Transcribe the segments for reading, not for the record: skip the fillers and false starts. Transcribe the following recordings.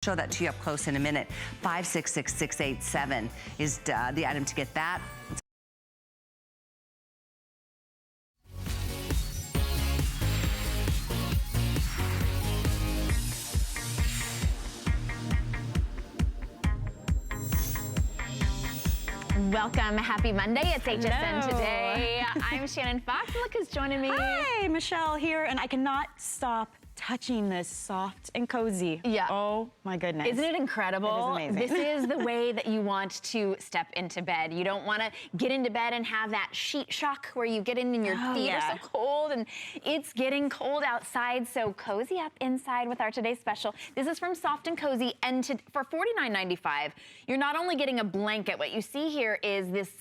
Show that to you up close in a minute. 566687 is the item to get that. Welcome, happy Monday. It's HSN today. I'm Shannon Fox. Look who's joining me. Hi, Michelle here, and I cannot stop touching this soft and cozy. Yeah. Oh my goodness. Isn't it incredible? It is amazing. This is the way that you want to step into bed. You don't want to get into bed and have that sheet shock where you get in and your feet are so cold, and it's getting cold outside, so cozy up inside with our today's special. This is from Soft and Cozy, and for $49.95, you're not only getting a blanket. What you see here is this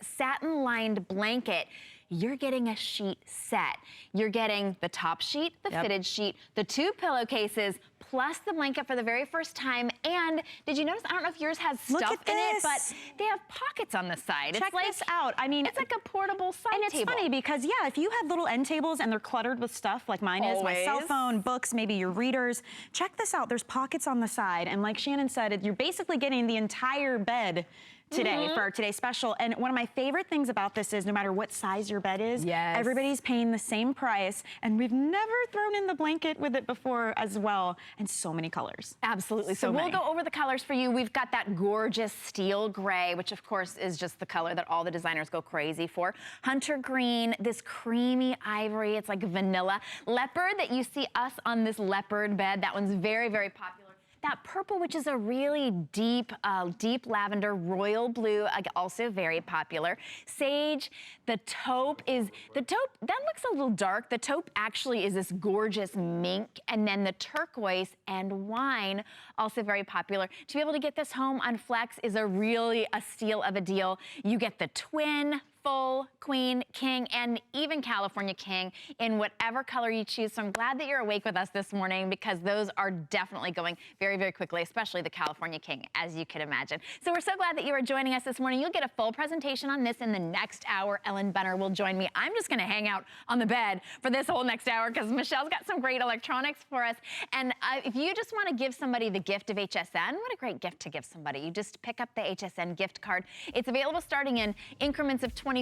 satin-lined blanket. You're getting a sheet set. You're getting the top sheet, the fitted sheet, the 2 pillowcases, plus the blanket for the very first time. And did you notice, I don't know if yours has stuff in it, but they have pockets on the side. Check this out. I mean, it's like a portable side table. And it's funny because, yeah, if you have little end tables and they're cluttered with stuff like mine is, my cell phone, books, maybe your readers, check this out. There's pockets on the side. And like Shannon said, you're basically getting the entire bed today for our today's special. And one of my favorite things about this is no matter what size your bed is, everybody's paying the same price, and we've never thrown in the blanket with it before as well, and so many colors. Absolutely. So we'll go over the colors for you. We've got that gorgeous steel gray, which of course is just the color that all the designers go crazy for. Hunter green, this creamy ivory, it's like vanilla. Leopard that you see us on this leopard bed, that one's very, very popular. That purple, which is a really deep, deep lavender, royal blue, also very popular. Sage, the taupe, that looks a little dark. The taupe actually is this gorgeous mink, and then the turquoise and wine, also very popular. To be able to get this home on Flex is really a steal of a deal. You get the twin, full, queen, king, and even California king in whatever color you choose. So I'm glad that you're awake with us this morning because those are definitely going very, very quickly, especially the California king, as you can imagine. So we're so glad that you are joining us this morning. You'll get a full presentation on this in the next hour. Ellen Benner will join me. I'm just going to hang out on the bed for this whole next hour because Michelle's got some great electronics for us. And if you just want to give somebody the gift of HSN, what a great gift to give somebody. You just pick up the HSN gift card. It's available starting in increments of $25,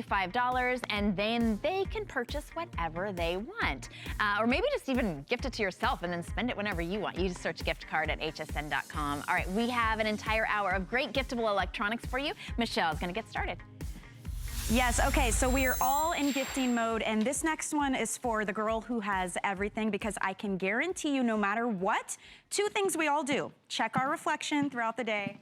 and then they can purchase whatever they want. Or maybe just even gift it to yourself and then spend it whenever you want. You just search gift card at hsn.com. All right, we have an entire hour of great giftable electronics for you. Michelle's going to get started. Yes, okay, so we are all in gifting mode, and this next one is for the girl who has everything, because I can guarantee you no matter what, 2 things we all do. Check our reflection throughout the day,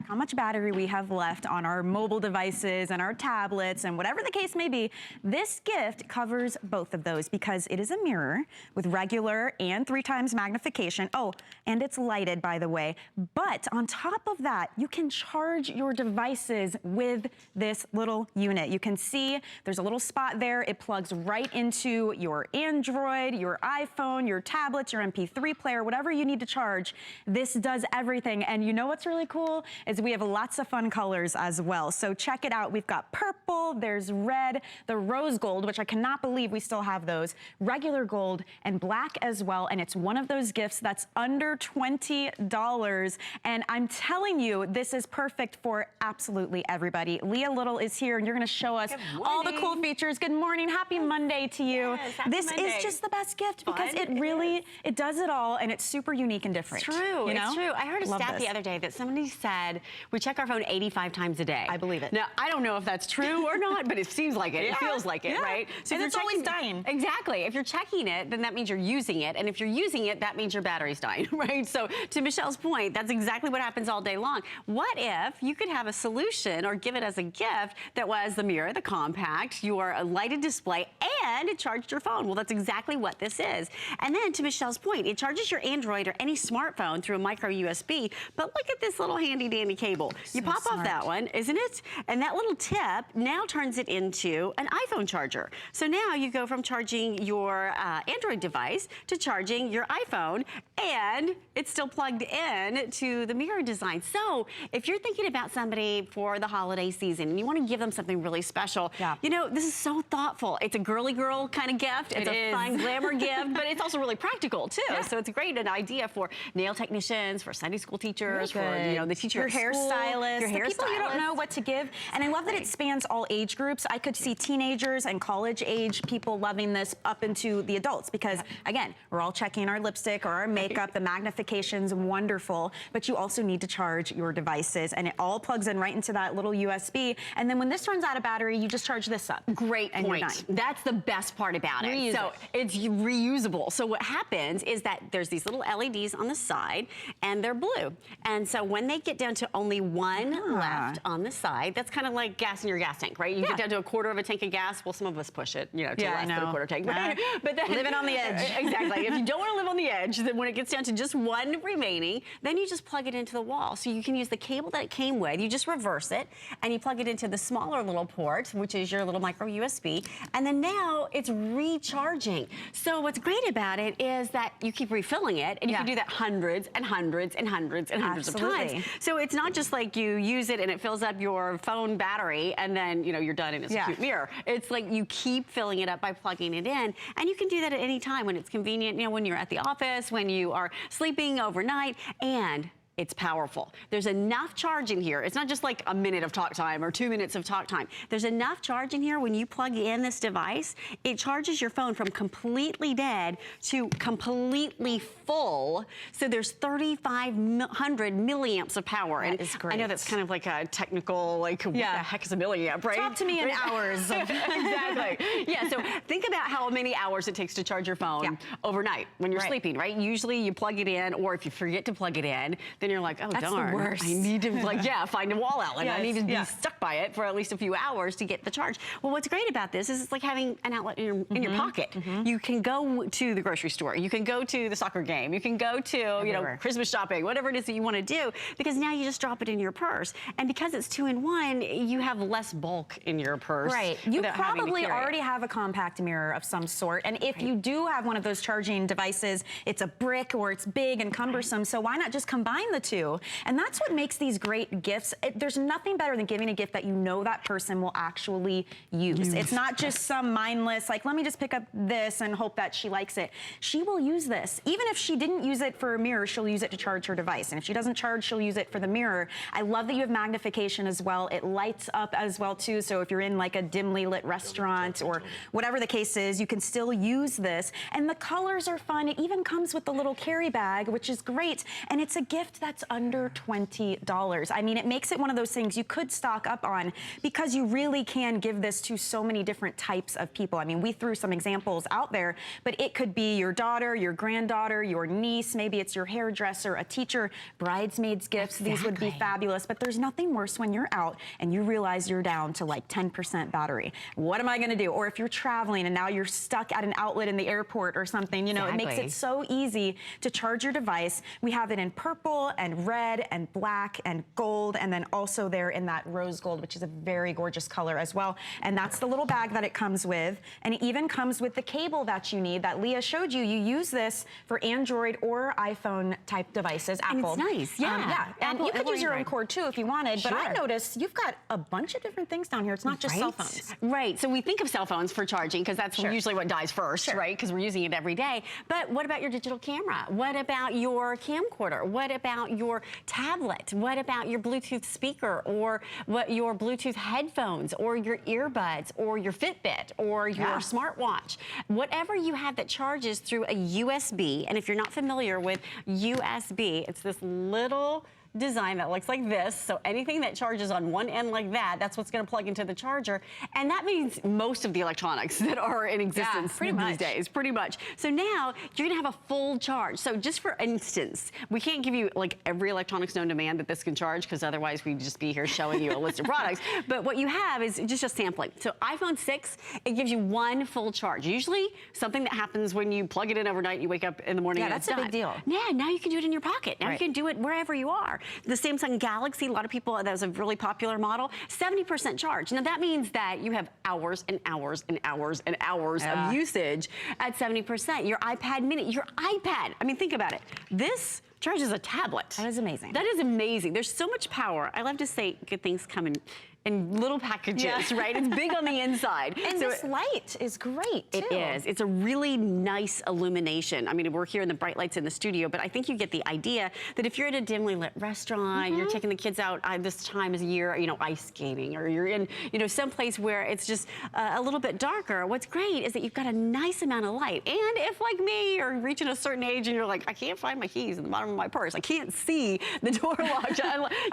how much battery we have left on our mobile devices and our tablets and whatever the case may be. This gift covers both of those because it is a mirror with regular and 3 times magnification. Oh, and it's lighted, by the way. But on top of that, you can charge your devices with this little unit. You can see there's a little spot there. It plugs right into your Android, your iPhone, your tablet, your MP3 player, whatever you need to charge. This does everything. And you know what's really cool is we have lots of fun colors as well. So check it out. We've got purple, there's red, the rose gold, which I cannot believe we still have those, regular gold, and black as well. And it's one of those gifts that's under $20. And I'm telling you, this is perfect for absolutely everybody. Leah Little is here, and you're going to show us all the cool features. Good morning. Happy Monday to you. Yes, happy this Monday. is just the best gift because it really, it does it all, and it's super unique and different. It's true. You know? It's true. I heard a stat the other day that somebody said we check our phone 85 times a day. I believe it. Now, I don't know if that's true or not, but it seems like it. It feels like it, right? So and it's always dying. Exactly. If you're checking it, then that means you're using it. And if you're using it, that means your battery's dying, right? So to Michelle's point, that's exactly what happens all day long. What if you could have a solution or give it as a gift that was the mirror, the compact, your lighted display, and it charged your phone? Well, that's exactly what this is. And then to Michelle's point, it charges your Android or any smartphone through a micro USB. But look at this little handy dandy skinny cable. You pop off that one, isn't it? And that little tip now turns it into an iPhone charger. So now you go from charging your Android device to charging your iPhone, and it's still plugged in to the mirror design. So if you're thinking about somebody for the holiday season and you want to give them something really special, you know, this is so thoughtful. It's a girly girl kind of gift. It's a fun glamour gift, but it's also really practical too. So it's a great idea for nail technicians, for Sunday school teachers, for, you know, the teacher your at school, hairstylist, your the people you don't know what to give. And I love that it spans all age groups. I could see teenagers and college age people loving this up into the adults because, again, we're all checking our lipstick or our makeup. The magnification's wonderful, but you also need to charge your devices, and it all plugs in right into that little USB. And then when this runs out of battery, you just charge this up. Great point. That's the best part about it. So it's reusable. So what happens is that there's these little LEDs on the side, and they're blue. And so when they get down to only one left on the side, that's kind of like gas in your gas tank, right? You get down to a quarter of a tank of gas. Well, some of us push it, you know, to less than a quarter tank. But then, living on the edge. Exactly. If you don't want to live on the edge, then when it gets down to just one remaining, then you just plug it into the wall. So you can use the cable that it came with. You just reverse it, and you plug it into the smaller little port, which is your little micro USB. And then now it's recharging. So what's great about it is that you keep refilling it, and you can do that hundreds and hundreds and hundreds and hundreds of times. So it's not just like you use it and it fills up your phone battery and then, you know, you're done and it's a cute mirror. It's like you keep filling it up by plugging it in, and you can do that at any time when it's convenient, you know, when you're at the office, when you are sleeping overnight, and it's powerful. There's enough charge in here. It's not just like a minute of talk time or 2 minutes of talk time. There's enough charge in here when you plug in this device. It charges your phone from completely dead to completely full. So there's 3,500 milliamps of power. That is great. I know that's kind of like a technical, like, what the heck is a milliamp, right? Talk to me in hours. Exactly. Yeah, so think about how many hours it takes to charge your phone overnight when you're sleeping, right? Usually you plug it in, or if you forget to plug it in, then you're like, oh, that's darn, the worst. I need to, like, find a wall outlet. I need to be stuck by it for at least a few hours to get the charge. Well, what's great about this is it's like having an outlet in your pocket. You can go to the grocery store. You can go to the soccer game. You can go to, you know, Christmas shopping, whatever it is that you want to do, because now you just drop it in your purse. And because it's 2-in-1, you have less bulk in your purse. Right. You probably already have a compact mirror of some sort. And if you do have one of those charging devices, it's a brick or it's big and cumbersome. So why not just combine the two? And that's what makes these great gifts. There's nothing better than giving a gift that you know that person will actually use. It's not just some mindless, like, let me just pick up this and hope that she likes it. She will use this. Even if she didn't use it for a mirror, she'll use it to charge her device. And if she doesn't charge, she'll use it for the mirror. I love that you have magnification as well. It lights up as well too. So if you're in like a dimly lit restaurant or whatever the case is, you can still use this. And the colors are fun. It even comes with the little carry bag, which is great. And it's a gift that's under $20. I mean, it makes it one of those things you could stock up on because you really can give this to so many different types of people. I mean, we threw some examples out there, but it could be your daughter, your granddaughter, your niece, maybe it's your hairdresser, a teacher, bridesmaids gifts. These would be fabulous, but there's nothing worse when you're out and you realize you're down to like 10% battery. What am I gonna do? Or if you're traveling and now you're stuck at an outlet in the airport or something, you know, it makes it so easy to charge your device. We have it in purple and red and black and gold, and then also there in that rose gold, which is a very gorgeous color as well. And that's the little bag that it comes with. And it even comes with the cable that you need that Leah showed you. You use this for Android or iPhone type devices, Apple. And it's nice, And you could use your own cord too if you wanted, but I noticed you've got a bunch of different things down here. It's not just cell phones. Right, so we think of cell phones for charging because that's usually what dies first, right? Because we're using it every day. But what about your digital camera? What about your camcorder? What about your tablet? What about your Bluetooth speaker, or what your Bluetooth headphones, or your earbuds, or your Fitbit, or your smartwatch? Whatever you have that charges through a USB, and if you're not familiar with USB, it's this little design that looks like this. So anything that charges on one end like that, that's what's going to plug into the charger. And that means most of the electronics that are in existence these days, pretty much. So now you're going to have a full charge. So just for instance, we can't give you like every electronics known to man that this can charge, because otherwise we'd just be here showing you a list of products. But what you have is just a sampling. So iPhone 6, it gives you one full charge. Usually something that happens when you plug it in overnight, you wake up in the morning and that's it's a big deal. Yeah, now you can do it in your pocket. Now you can do it wherever you are. The Samsung Galaxy, a lot of people, that was a really popular model, 70% charge. Now that means that you have hours and hours and hours and hours of usage at 70%. Your iPad mini, your iPad, I mean, think about it. This charges a tablet. That is amazing. That is amazing. There's so much power. I love to say good things come in little packages, right? It's big on the inside. And so this light is great, too. It is. It's a really nice illumination. I mean, we're here in the bright lights in the studio, but I think you get the idea that if you're at a dimly lit restaurant, you're taking the kids out this time of year, you know, ice skating, or you're in, you know, someplace where it's just a little bit darker, what's great is that you've got a nice amount of light. And if, like me, you're reaching a certain age and you're like, I can't find my keys in the bottom of my purse, I can't see the door lock,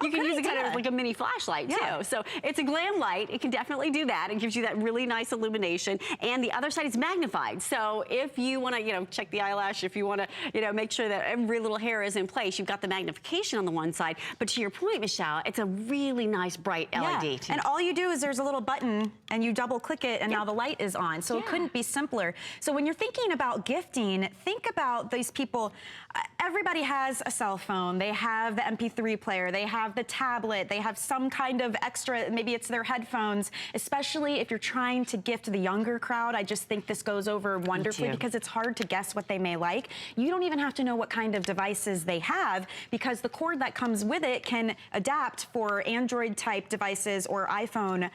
you can use it kind of like a mini flashlight, too. So it's a glam light. It can definitely do that. It gives you that really nice illumination. And the other side is magnified. So if you want to, you know, check the eyelash, if you want to, you know, make sure that every little hair is in place, you've got the magnification on the one side. But to your point, Michelle, it's a really nice bright LED. And all you do is there's a little button and you double click it and now the light is on. So it couldn't be simpler. So when you're thinking about gifting, think about these people. Everybody has a cell phone. They have the MP3 player. They have the tablet. They have some kind of extra, maybe it's their headphones, especially if you're trying to gift the younger crowd. I just think this goes over wonderfully because it's hard to guess what they may like. You don't even have to know what kind of devices they have because the cord that comes with it can adapt for Android type devices or iPhone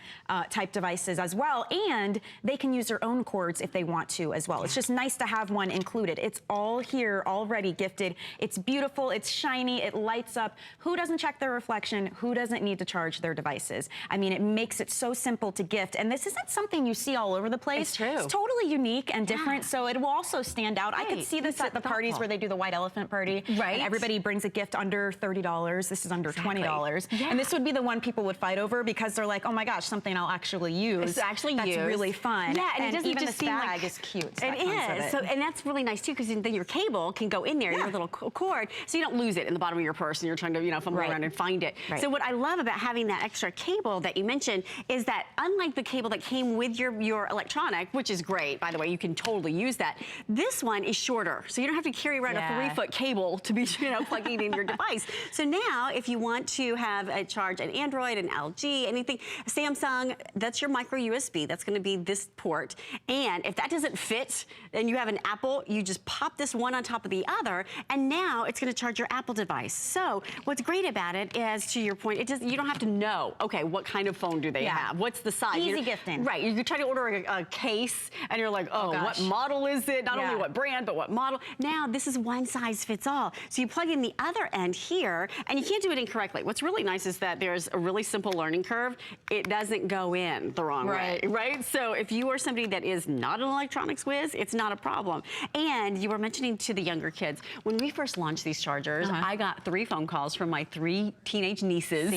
type devices as well. And they can use their own cords if they want to as well. It's just nice to have one included. It's all here already gifted. It's beautiful. It's shiny. It lights up. Who doesn't check their reflection? Who doesn't need to charge their devices? I mean, it makes it so simple to gift. And this isn't something you see all over the place. It's true. It's totally unique and different, so it will also stand out. I could see this at the parties where they do the white elephant party. Right. And everybody brings a gift under $30. This is under $20. And this would be the one people would fight over because they're like, oh my gosh, something I'll actually use. It's actually That's really fun. Yeah, and it doesn't even just this seem bag like is cute. It is. So, and that's really nice too because then your cable can go in there, your little cord, so you don't lose it in the bottom of your purse and you're trying to, you know, fumble around and find it. So what I love about having that extra cable that you mentioned is that unlike the cable that came with your electronic, which is great, by the way, you can totally use that, this one is shorter. So you don't have to carry around a 3-foot cable to be, you know, plugging in your device. So now if you want to have a charge an Android, an LG, anything, Samsung, that's your micro USB. That's going to be this port. And if that doesn't fit and you have an Apple, you just pop this one on top of the other, and now it's going to charge your Apple device. So what's great about it is, to your point, you don't have to know, okay, what kind of phone do they have? What's the size? Easy gifting. Right. You try to order a case and you're like, oh what model is it? Not only what brand, but what model. Now this is one size fits all. So you plug in the other end here and you can't do it incorrectly. What's really nice is that there's a really simple learning curve. It doesn't go in the wrong way, right? So if you are somebody that is not an electronics whiz, it's not a problem. And you were mentioning to the younger kids, when we first launched these chargers, I got 3 phone calls from my 3 teenage nieces.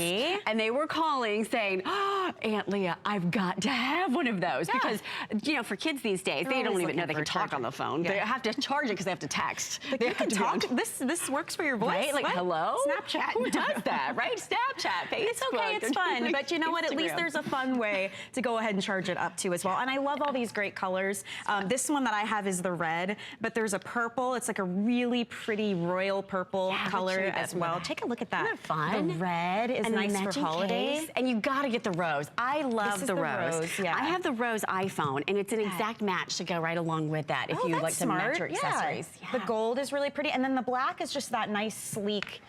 And they were calling saying, oh, Aunt Leah, I've got to have one of those. Because, you know, for kids these days, they don't even know they can talk on the phone. They have to charge it because they have to text. They have to talk. This works for your voice. Right? Like, hello? Snapchat. Who does that, right? Snapchat, Facebook. It's okay, it's fun. But you know what? At least there's a fun way to go ahead and charge it up too as well. And I love all these great colors. This one that I have is the red, but there's a purple. It's like a really pretty royal purple color as well. Take a look at that. Isn't that fun? The red is nice for holidays. And you gotta get the rose. I love the rose. I have the rose iPhone, and it's an exact match to go right along with that if you like to match your accessories. The gold is really pretty, and then the black is just that nice, sleek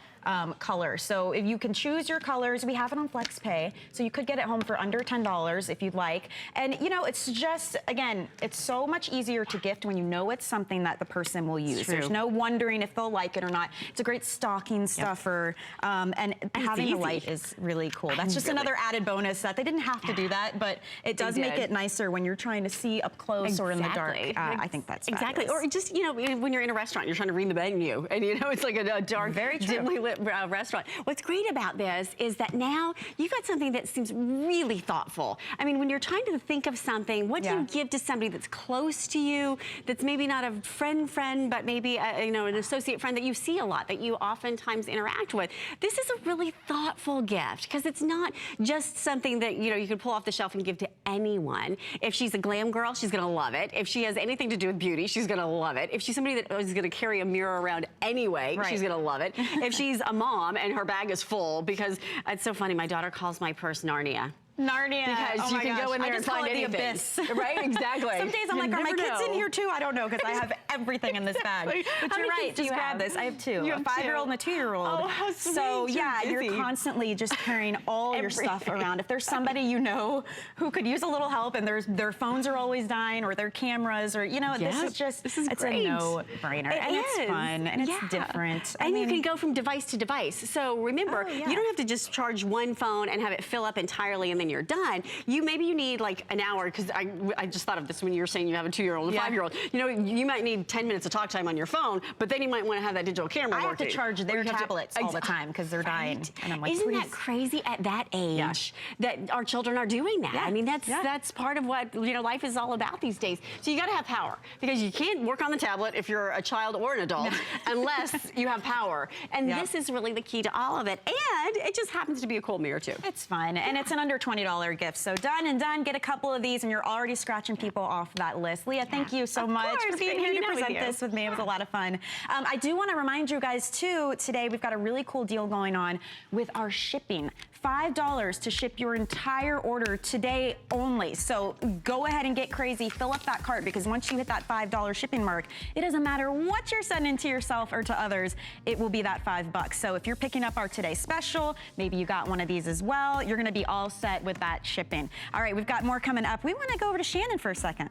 color. So if you can choose your colors, we have it on FlexPay, so you could get it home for under $10 if you'd like. And you know, it's just, again, it's so much easier to gift when you know it's something that the person will use. There's no wondering if they'll like it or not. It's a great stocking stuffer, and having the light is really cool. That's just another added bonus that they didn't have to do that, but it does make it nicer when you're trying to see up close or in the dark. I think that's fabulous. Or just, you know, when you're in a restaurant, you're trying to read the menu, and you know, it's like a dark, dimly lit restaurant. What's great about this is that now you've got something that seems really thoughtful. I mean, when you're trying to think of something, what do you give to somebody that's close to you, that's maybe not a friend, but maybe you know, an associate friend that you see a lot, that you oftentimes interact with? This is a really thoughtful gift because it's not just something that, you know, you can pull off the shelf and give to anyone. If she's a glam girl, she's gonna love it. If she has anything to do with beauty, she's gonna love it. If she's somebody that is gonna carry a mirror around anyway, she's gonna love it. If she's she's a mom and her bag is full because it's so funny. My daughter calls my purse Narnia. Narnia. Because you can go in there and find anything. The abyss. Right, exactly. Some days I'm like, are my kids in here too? I don't know, because I have everything in this bag. But you're right, just grab this. I have two, a 5-year-old and a 2-year-old. Oh, how sweet. So yeah, you're constantly just carrying all your stuff around. If there's somebody you know who could use a little help and their phones are always dying or their cameras or, you know, this is it's great. A no-brainer. And it's fun and it's different. And you can go from device to device. So remember, you don't have to just charge one phone and have it fill up entirely and then you're done. Maybe you need like an hour, because I just thought of this when you were saying you have a 2-year-old and a 5-year-old. You know, you might need 10 minutes of talk time on your phone, but then you might want to have that digital camera working. I have to charge their tablets all the time because they're dying. And I'm like, isn't that crazy at that age that our children are doing that? I mean, that's part of what, you know, life is all about these days. So you got to have power, because you can't work on the tablet if you're a child or an adult unless you have power. And this is really the key to all of it. And it just happens to be a cool mirror too. It's fun, and it's an under $20 gift. So done and done. Get a couple of these, and you're already scratching people off that list. Leah, thank you so much for being here to present this with me. It was a lot of fun. I do want to remind you guys too, today we've got a really cool deal going on with our shipping. $5 to ship your entire order today only. So go ahead and get crazy. Fill up that cart, because once you hit that $5 shipping mark, it doesn't matter what you're sending to yourself or to others, it will be that $5. So if you're picking up our Today Special, maybe you got one of these as well, you're gonna be all set with that shipping. All right, we've got more coming up. We wanna go over to Shannon for a second.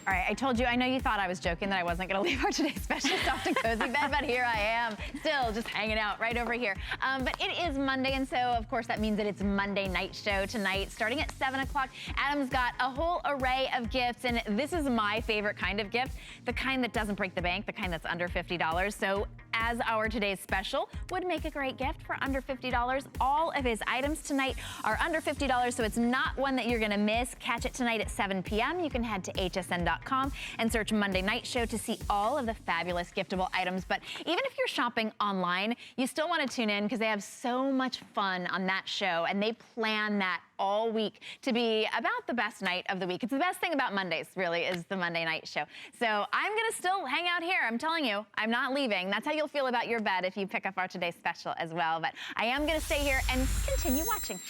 All right, I told you, I know you thought I was joking that I wasn't gonna leave our Today Special soft and cozy bed, but here I am, still just hanging out right over here. But it is Monday, and so of course that means that it's Monday Night Show tonight, starting at 7 o'clock. Adam's got a whole array of gifts, and this is my favorite kind of gift, the kind that doesn't break the bank, the kind that's under $50. So as our Today's Special would make a great gift for under $50. All of his items tonight are under $50, so it's not one that you're gonna miss. Catch it tonight at 7 p.m. You can head to hsn.com and search Monday Night Show to see all of the fabulous giftable items. But even if you're shopping online, you still wanna tune in, because they have so much fun on that show, and they plan that all week to be about the best night of the week. It's the best thing about Mondays, really, is the Monday Night Show. So I'm gonna still hang out here. I'm telling you, I'm not leaving. That's how you'll feel about your bed if you pick up our Today's Special as well. But I am gonna stay here and continue watching.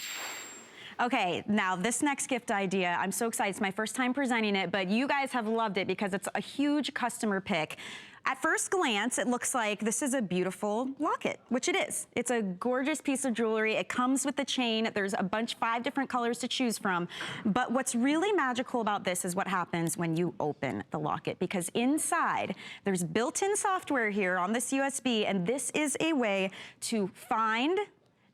Okay, now this next gift idea, I'm so excited. It's my first time presenting it, but you guys have loved it because it's a huge customer pick. At first glance, it looks like this is a beautiful locket, which it is. It's a gorgeous piece of jewelry. It comes with the chain. There's a bunch, 5 different colors to choose from. But what's really magical about this is what happens when you open the locket, because inside there's built-in software here on this USB, and this is a way to find,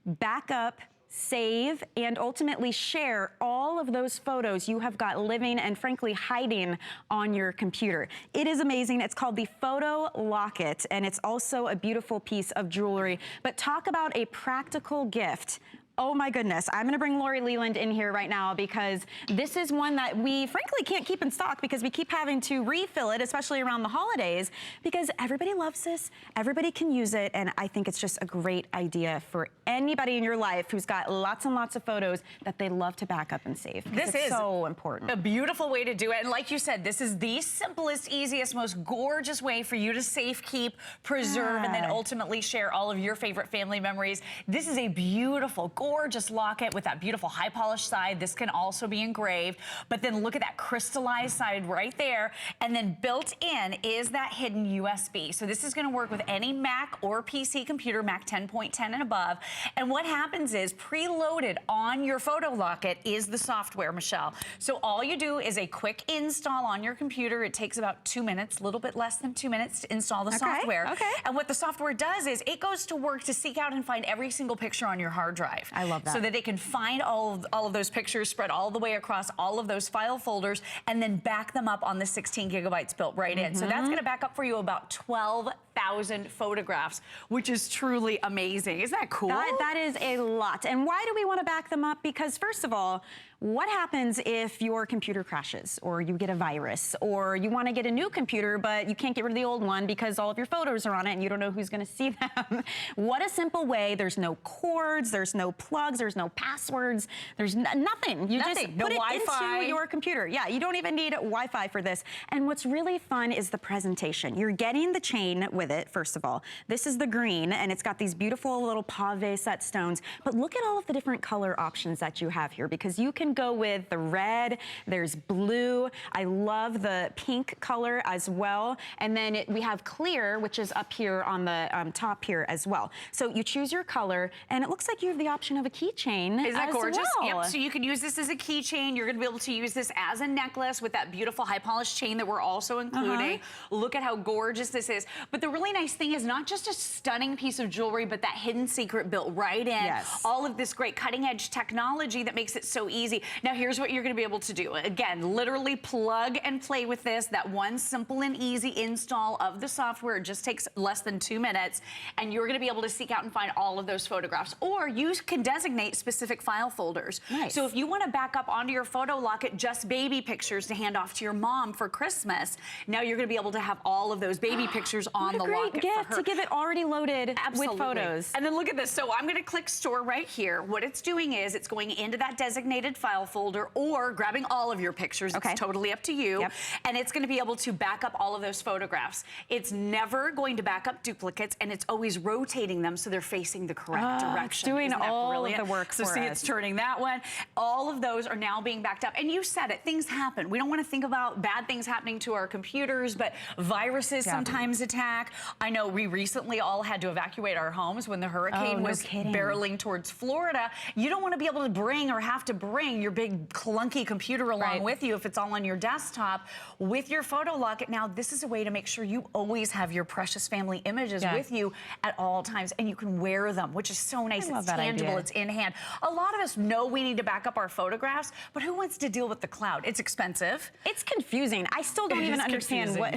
back up, save, and ultimately share all of those photos you have got living and frankly hiding on your computer. It is amazing. It's called the Photo Locket, and it's also a beautiful piece of jewelry. But talk about a practical gift. Oh my goodness, I'm gonna bring Lori Leland in here right now, because this is one that we frankly can't keep in stock, because we keep having to refill it, especially around the holidays, because everybody loves this, everybody can use it, and I think it's just a great idea for anybody in your life who's got lots and lots of photos that they love to back up and save. This is so important. A beautiful way to do it, and like you said, this is the simplest, easiest, most gorgeous way for you to safe keep, preserve, and then ultimately share all of your favorite family memories. This is a beautiful, gorgeous locket with that beautiful high polished side. This can also be engraved, but then look at that crystallized side right there. And then built in is that hidden USB. So this is gonna work with any Mac or PC computer, Mac 10.10 and above. And what happens is preloaded on your photo locket is the software, Michelle. So all you do is a quick install on your computer. It takes about 2 minutes, a little bit less than 2 minutes to install the software. And what the software does is it goes to work to seek out and find every single picture on your hard drive. I love that. So that it can find all of those pictures spread all the way across all of those file folders, and then back them up on the 16 gigabytes built right in. So that's gonna back up for you about 12,000 photographs, which is truly amazing. Isn't that cool? That is a lot. And why do we want to back them up? Because first of all, what happens if your computer crashes, or you get a virus, or you want to get a new computer but you can't get rid of the old one because all of your photos are on it and you don't know who's going to see them? What a simple way. There's no cords, there's no plugs, there's no passwords, there's nothing. You just put it into your computer. Yeah, you don't even need Wi-Fi for this. And what's really fun is the presentation. You're getting the chain with with it, first of all. This is the green, and it's got these beautiful little pave set stones. But look at all of the different color options that you have here, because you can go with the red, there's blue. I love the pink color as well. And then we have clear, which is up here on the top here as well. So you choose your color, and it looks like you have the option of a keychain. Isn't that gorgeous? Well. Yep. So you can use this as a keychain. You're going to be able to use this as a necklace with that beautiful high polished chain that we're also including. Look at how gorgeous this is. But the really nice thing is not just a stunning piece of jewelry, but that hidden secret built right in. Yes. All of this great cutting edge technology that makes it so easy. Now here's what you're going to be able to do. Again, literally plug and play with this. That one simple and easy install of the software. It just takes less than 2 minutes, and you're going to be able to seek out and find all of those photographs. Or you can designate specific file folders. Nice. So if you want to back up onto your photo locket just baby pictures to hand off to your mom for Christmas, now you're going to be able to have all of those baby pictures on the locket for her. What a great gift to give it already loaded Absolutely. with photos. And then look at this. So I'm going to click store right here. What it's doing is it's going into that designated file folder or grabbing all of your pictures. Okay. It's totally up to you. Yep. And it's going to be able to back up all of those photographs. It's never going to back up duplicates, and it's always rotating them so they're facing the correct direction. It's doing Isn't that all brilliant? of the work so for see, us. it's turning that one. All of those are now being backed up. And you said it, things happen. We don't want to think about bad things happening to our computers, but viruses sometimes attack. I know we recently all had to evacuate our homes when the hurricane was barreling towards Florida. You don't want to be able to bring or have to bring your big clunky computer along with you if it's all on your desktop. With your photo locket now, this is a way to make sure you always have your precious family images with you at all times, and you can wear them, which is so nice. It's tangible, it's in hand. A lot of us know we need to back up our photographs, but who wants to deal with the cloud? It's expensive. It's confusing. I still don't even understand what...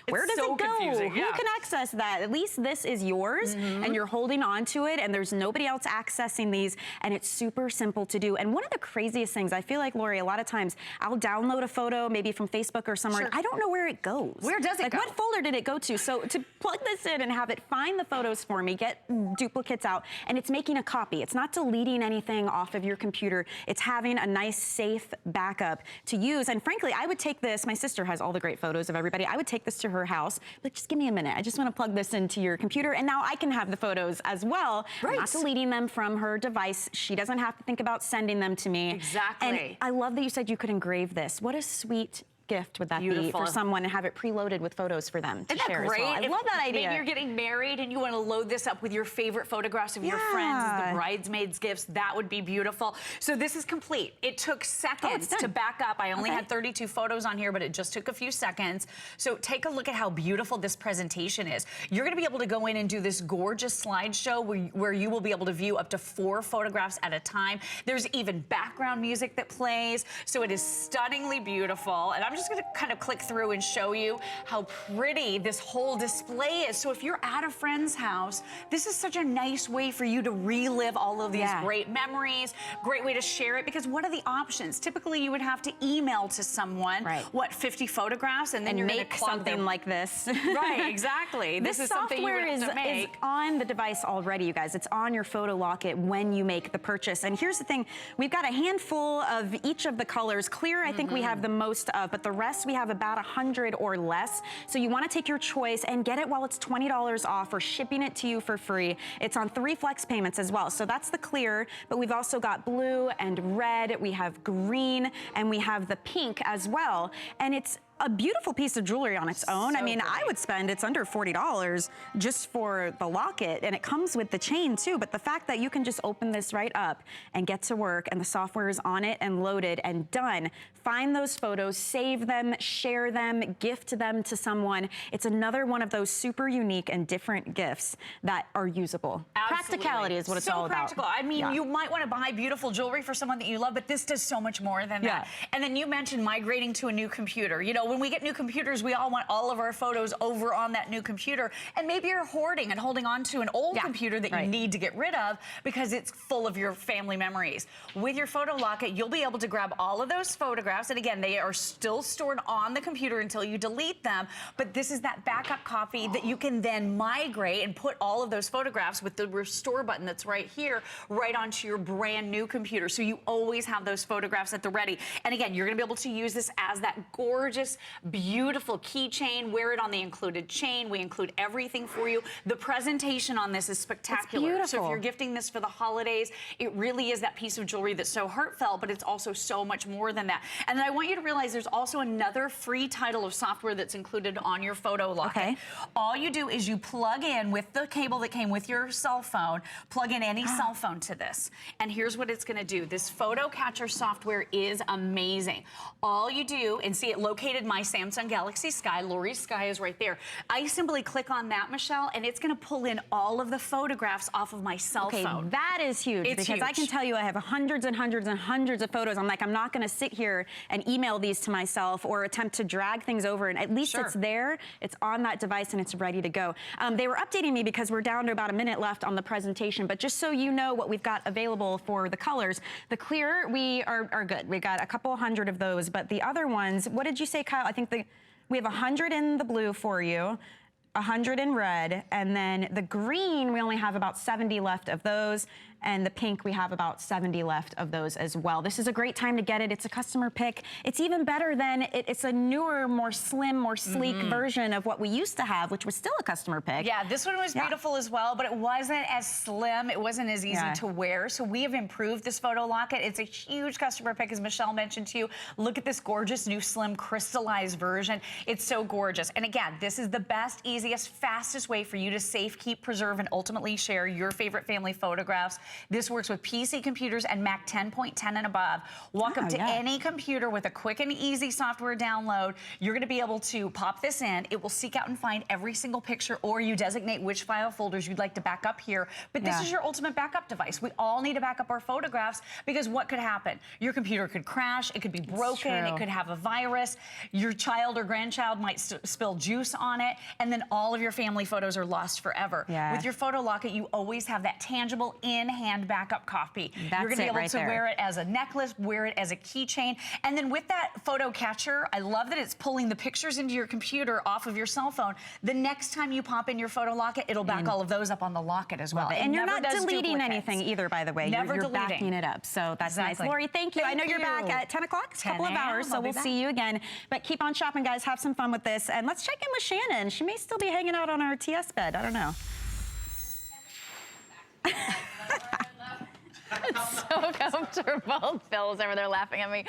Where does it go? Who can access that? At least this is yours, and you're holding on to it, and there's nobody else accessing these, and it's super simple to do. And one of the craziest things, I feel like, Lori, a lot of times I'll download a photo, maybe from Facebook or somewhere, and I don't know where it goes. Where does it go? What folder did it go to? So to plug this in and have it find the photos for me, get duplicates out, and it's making a copy. It's not deleting anything off of your computer. It's having a nice, safe backup to use. And frankly, I would take this. My sister has all the great photos of everybody. I would take this to her house, but just give me a minute. I just want to plug this into your computer, and now I can have the photos as well. I'm not deleting them from her device. She doesn't have to think about sending them to me. Exactly. And I love that you said you could engrave this. What a sweet gift would that be for someone, and have it preloaded with photos for them to share as well. I love that idea. Maybe you're getting married and you want to load this up with your favorite photographs of your friends as the bridesmaids gifts. That would be beautiful. So this is complete. It took seconds to back up. I only had 32 photos on here, but it just took a few seconds. So take a look at how beautiful this presentation is. You're going to be able to go in and do this gorgeous slideshow where you will be able to view up to 4 photographs at a time. There's even background music that plays. So it is stunningly beautiful. And I'm just going to kind of click through and show you how pretty this whole display is. So if you're at a friend's house, this is such a nice way for you to relive all of these great memories, great way to share it, because what are the options? Typically you would have to email to someone, 50 photographs, and then you're going to make something like this. Right, exactly. This is something you would have to make. Is on the device already, you guys. It's on your photo locket when you make the purchase. And here's the thing, we've got a handful of each of the colors. Clear, I think we have the most of, but the rest we have about 100 or less. So you want to take your choice and get it while it's $20 off, or shipping it to you for free. It's on 3 flex payments as well. So that's the clear, but we've also got blue and red, we have green, and we have the pink as well. And it's a beautiful piece of jewelry on its own. I mean, I would spend, it's under $40 just for the locket, and it comes with the chain too, but the fact that you can just open this right up and get to work, and the software is on it and loaded and done. Find those photos, save them, share them, gift them to someone. It's another one of those super unique and different gifts that are usable. Absolutely. Practicality is what it's all about. So practical. I mean, you might want to buy beautiful jewelry for someone that you love, but this does so much more than that. And then you mentioned migrating to a new computer. You know, when we get new computers, we all want all of our photos over on that new computer. And maybe you're hoarding and holding on to an old computer that you need to get rid of because it's full of your family memories. With your photo locket, you'll be able to grab all of those photographs. And again, they are still stored on the computer until you delete them. But this is that backup copy that you can then migrate and put all of those photographs with the restore button that's right here, right onto your brand new computer. So you always have those photographs at the ready. And again, you're going to be able to use this as that gorgeous gorgeous, beautiful keychain. Wear it on the included chain. We include everything for you. The presentation on this is spectacular. It's beautiful. So if you're gifting this for the holidays, it really is that piece of jewelry that's so heartfelt, but it's also so much more than that. And then I want you to realize there's also another free title of software that's included on your photo locket. Okay. All you do is you plug in with the cable that came with your cell phone, plug in any cell phone to this. And here's what it's gonna do. This photo catcher software is amazing. All you do, and see it located my Samsung Galaxy Sky, Lori's Sky is right there. I simply click on that, Michelle, and it's gonna pull in all of the photographs off of my cell phone. That is huge, It's because I can huge. tell you I have hundreds and hundreds and hundreds of photos. I'm like, I'm not gonna sit here and email these to myself or attempt to drag things over, and at least Sure. it's there, it's on that device, and it's ready to go. They were updating me because we're down to about a minute left on the presentation, but just so you know what we've got available for the colors, the clear, we are good. We got a couple hundred of those, but the other ones, what did you say, Kyle? I think we have 100 in the blue for you, 100 in red, and then the green, we only have about 70 left of those, and the pink, we have about 70 left of those as well. This is a great time to get it. It's a customer pick. It's even better than, it's a newer, more slim, more sleek version of what we used to have, which was still a customer pick. Yeah, this one was beautiful as well, but it wasn't as slim. It wasn't as easy to wear. So we have improved this photo locket. It's a huge customer pick, as Michelle mentioned to you. Look at this gorgeous new slim crystallized version. It's so gorgeous. And again, this is the best, easiest, fastest way for you to safe, keep, preserve, and ultimately share your favorite family photographs. This works with PC computers and Mac 10.10 and above. Walk up to any computer with a quick and easy software download. You're going to be able to pop this in. It will seek out and find every single picture, or you designate which file folders you'd like to back up here. But this is your ultimate backup device. We all need to back up our photographs, because what could happen? Your computer could crash. It could be broken. It could have a virus. Your child or grandchild might spill juice on it, and then all of your family photos are lost forever. With your photo locket, you always have that tangible in-hand backup copy. You're going to be able to wear it as a necklace, wear it as a keychain, and then with that photo catcher, I love that it's pulling the pictures into your computer off of your cell phone. The next time you pop in your photo locket, it'll back all of those up on the locket as well. And you're not deleting anything either, by the way. You're backing it up, so that's nice. Lori, thank you. I know you're back at 10 o'clock, a couple of hours, so we'll see you again. But keep on shopping, guys. Have some fun with this, and let's check in with Shannon. She may still be hanging out on our TS bed. I don't know. It's so comfortable. Phil's over there laughing at me.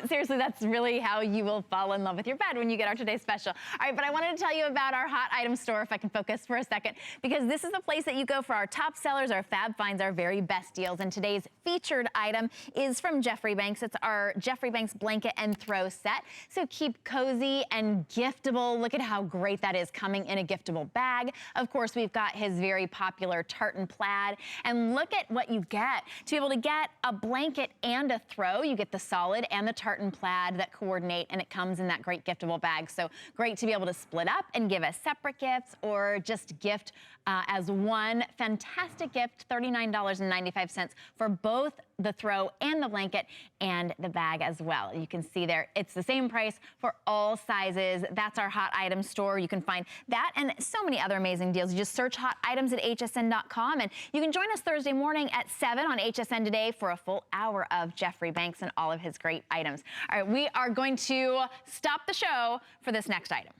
Seriously, that's really how you will fall in love with your bed when you get our today's special. All right, but I wanted to tell you about our hot item store, if I can focus for a second, because this is the place that you go for our top sellers, our fab finds, our very best deals. And today's featured item is from Jeffrey Banks. It's our Jeffrey Banks blanket and throw set. So keep cozy and giftable. Look at how great that is, coming in a giftable bag. Of course, we've got his very popular tartan plaid. And look at what you get. To be able to get a blanket and a throw, you get the solid and the tartan plaid that coordinate, and it comes in that great giftable bag. So great to be able to split up and give as separate gifts, or just gift as one fantastic gift. $39.95 for both the throw and the blanket and the bag as well. You can see there, it's the same price for all sizes. That's our hot item store. You can find that and so many other amazing deals. You just search hot items at hsn.com, and you can join us Thursday morning at 7 on HSN Today for a full hour of Jeffrey Banks and all of his great items. All right, we are going to stop the show for this next item.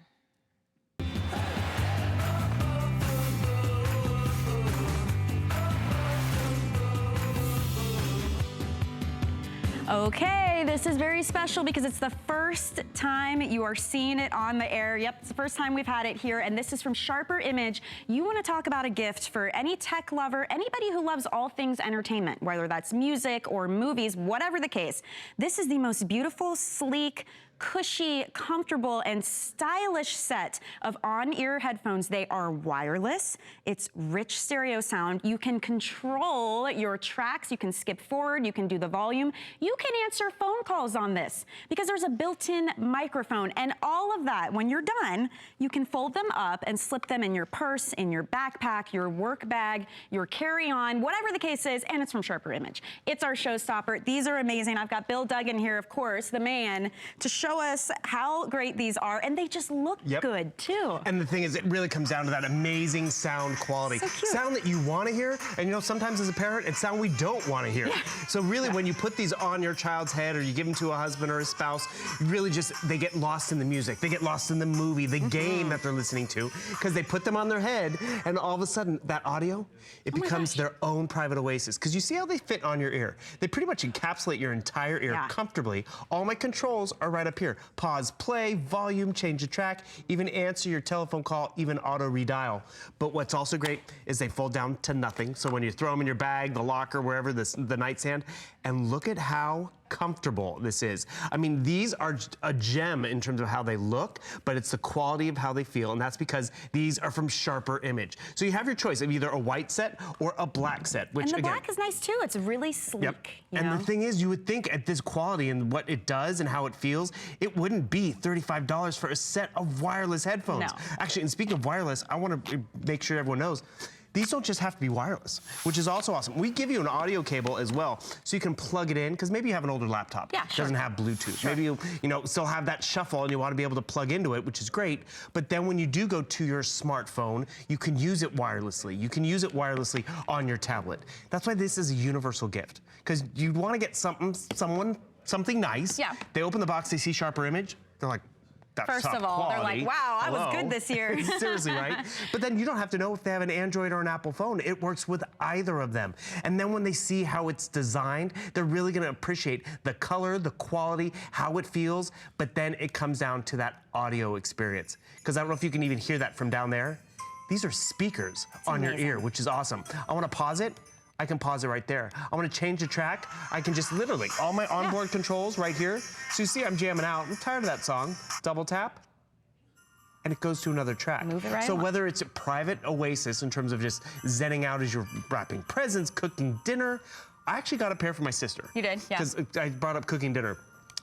Okay, this is very special because it's the first time you are seeing it on the air. Yep, it's the first time we've had it here, and this is from Sharper Image. You want to talk about a gift for any tech lover, anybody who loves all things entertainment, whether that's music or movies, whatever the case. This is the most beautiful, sleek, cushy, comfortable, and stylish set of on-ear headphones. They are wireless. It's rich stereo sound. You can control your tracks. You can skip forward. You can do the volume. You can answer phone calls on this because there's a built-in microphone, and all of that, when you're done, you can fold them up and slip them in your purse, in your backpack, your work bag, your carry-on, whatever the case is, and it's from Sharper Image. It's our showstopper. These are amazing. I've got Bill Duggan here, of course, the man, to show show us how great these are, and they just look good too. And the thing is, it really comes down to that amazing sound quality. So cute. Sound that you want to hear, and you know, sometimes as a parent, it's sound we don't want to hear. So really, when you put these on your child's head, or you give them to a husband or a spouse, really just, they get lost in the music. They get lost in the movie, the game that they're listening to, because they put them on their head, and all of a sudden, that audio, it becomes their own private oasis. Because you see how they fit on your ear. They pretty much encapsulate your entire ear comfortably. All my controls are right up here. Pause, play, volume, change the track, even answer your telephone call, even auto redial. But what's also great is they fold down to nothing. So when you throw them in your bag, the locker, wherever, the nightstand, and look at how comfortable this is. I mean, these are a gem in terms of how they look, but it's the quality of how they feel, and that's because these are from Sharper Image. So you have your choice of either a white set or a black set, which, and the again, black is nice too. It's really sleek. You and know? the thing is, you would think at this quality and what it does and how it feels, it wouldn't be $35 for a set of wireless headphones. No. Actually, and speaking of wireless, I want to make sure everyone knows, these don't just have to be wireless, which is also awesome. We give you an audio cable as well, so you can plug it in, because maybe you have an older laptop. Yeah, sure. Doesn't have Bluetooth. Maybe you know, still have that shuffle and you want to be able to plug into it, which is great. But then when you do go to your smartphone, you can use it wirelessly. You can use it wirelessly on your tablet. That's why this is a universal gift, because you want to get something nice. Yeah. They open the box, they see Sharper Image, they're like, that's First top of all, they're quality. like, wow, I was Hello. good this year. Seriously, right? But then you don't have to know if they have an Android or an Apple phone. It works with either of them. And then when they see how it's designed, they're really gonna appreciate the color, the quality, how it feels, but then it comes down to that audio experience. Because I don't know if you can even hear that from down there. These are speakers on your ear, which is awesome. I wanna pause it. I can pause it right there. I want to change the track. I can just literally, all my onboard controls right here. So you see I'm jamming out. I'm tired of that song. Double tap, and it goes to another track. Move it right so along. whether it's a private oasis in terms of just zenning out as you're wrapping presents, cooking dinner, I actually got a pair for my sister. You did? Yeah. Because I brought up cooking dinner.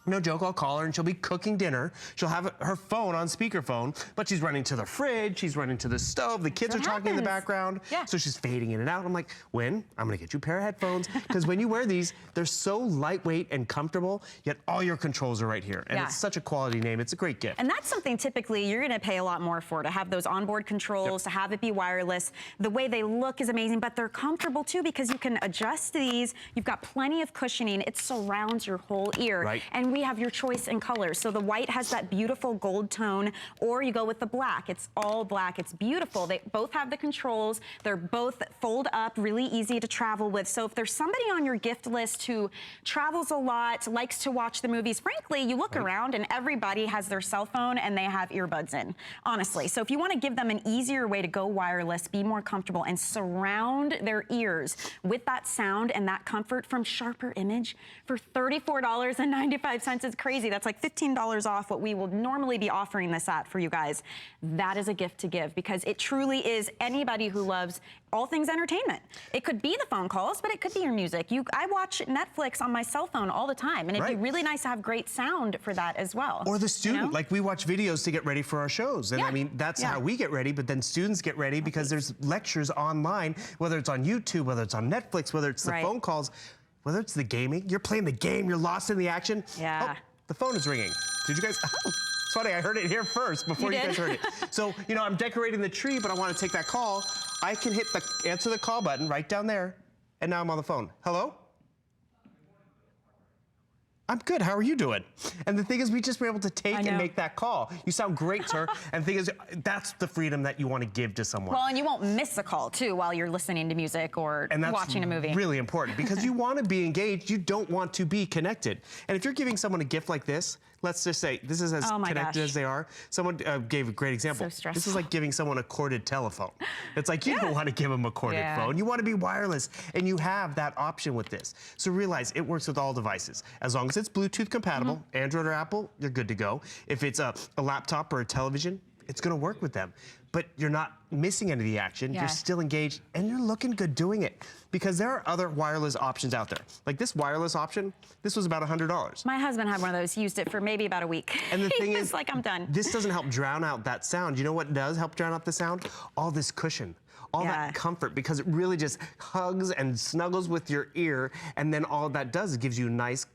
No joke, I'll call her and she'll be cooking dinner. She'll have her phone on speakerphone, but she's running to the fridge, she's running to the stove, the kids are talking in the background, so she's fading in and out. I'm like, Wynn, I'm gonna get you a pair of headphones, because when you wear these, they're so lightweight and comfortable, yet all your controls are right here. And it's such a quality name, it's a great gift. And that's something typically you're gonna pay a lot more for, to have those onboard controls, to have it be wireless. The way they look is amazing, but they're comfortable too, because you can adjust these. You've got plenty of cushioning. It surrounds your whole ear. Right. And we have your choice in colors. So the white has that beautiful gold tone, or you go with the black. It's all black. It's beautiful. They both have the controls. They're both fold up, really easy to travel with. So if there's somebody on your gift list who travels a lot, likes to watch the movies, frankly, you look around and everybody has their cell phone and they have earbuds in, honestly. So if you want to give them an easier way to go wireless, be more comfortable, and surround their ears with that sound and that comfort from Sharper Image for $34.95, it's crazy. That's like $15 off what we will normally be offering this at for you guys. That is a gift to give, because it truly is anybody who loves all things entertainment. It could be the phone calls, but it could be your music. I watch Netflix on my cell phone all the time, and it'd be really nice to have great sound for that as well. Or the student, you know? like we watch videos to get ready for our shows. And I mean, that's how we get ready, but then students get ready because there's lectures online, whether it's on YouTube, whether it's on Netflix, whether it's the phone calls, whether it's the gaming. You're playing the game, you're lost in the action. Yeah. Oh, the phone is ringing. Did you guys? Oh, it's funny, I heard it here first before you guys heard it. So, you know, I'm decorating the tree, but I want to take that call. I can hit the answer the call button right down there, and now I'm on the phone. Hello? I'm good, how are you doing? And the thing is, we just were able to take and make that call. You sound great, sir. And the thing is, that's the freedom that you want to give to someone. Well, and you won't miss a call, too, while you're listening to music or watching a movie. Really important, because you want to be engaged, you don't want to be connected. And if you're giving someone a gift like this, let's just say, this is as connected as they are. Someone gave a great example. So stressful. This is like giving someone a corded telephone. It's like, you don't want to give them a corded phone. You want to be wireless, and you have that option with this. So realize it works with all devices. As long as it's Bluetooth compatible, Android or Apple, you're good to go. If it's a laptop or a television, it's going to work with them. But you're not missing any of the action. You're still engaged, and you're looking good doing it. Because there are other wireless options out there. Like this wireless option, this was about $100. My husband had one of those. He used it for maybe about a week. And the thing is, like, I'm done. This doesn't help drown out that sound. You know what does help drown out the sound? All this cushion. All that comfort, because it really just hugs and snuggles with your ear, and then all that does is gives you nice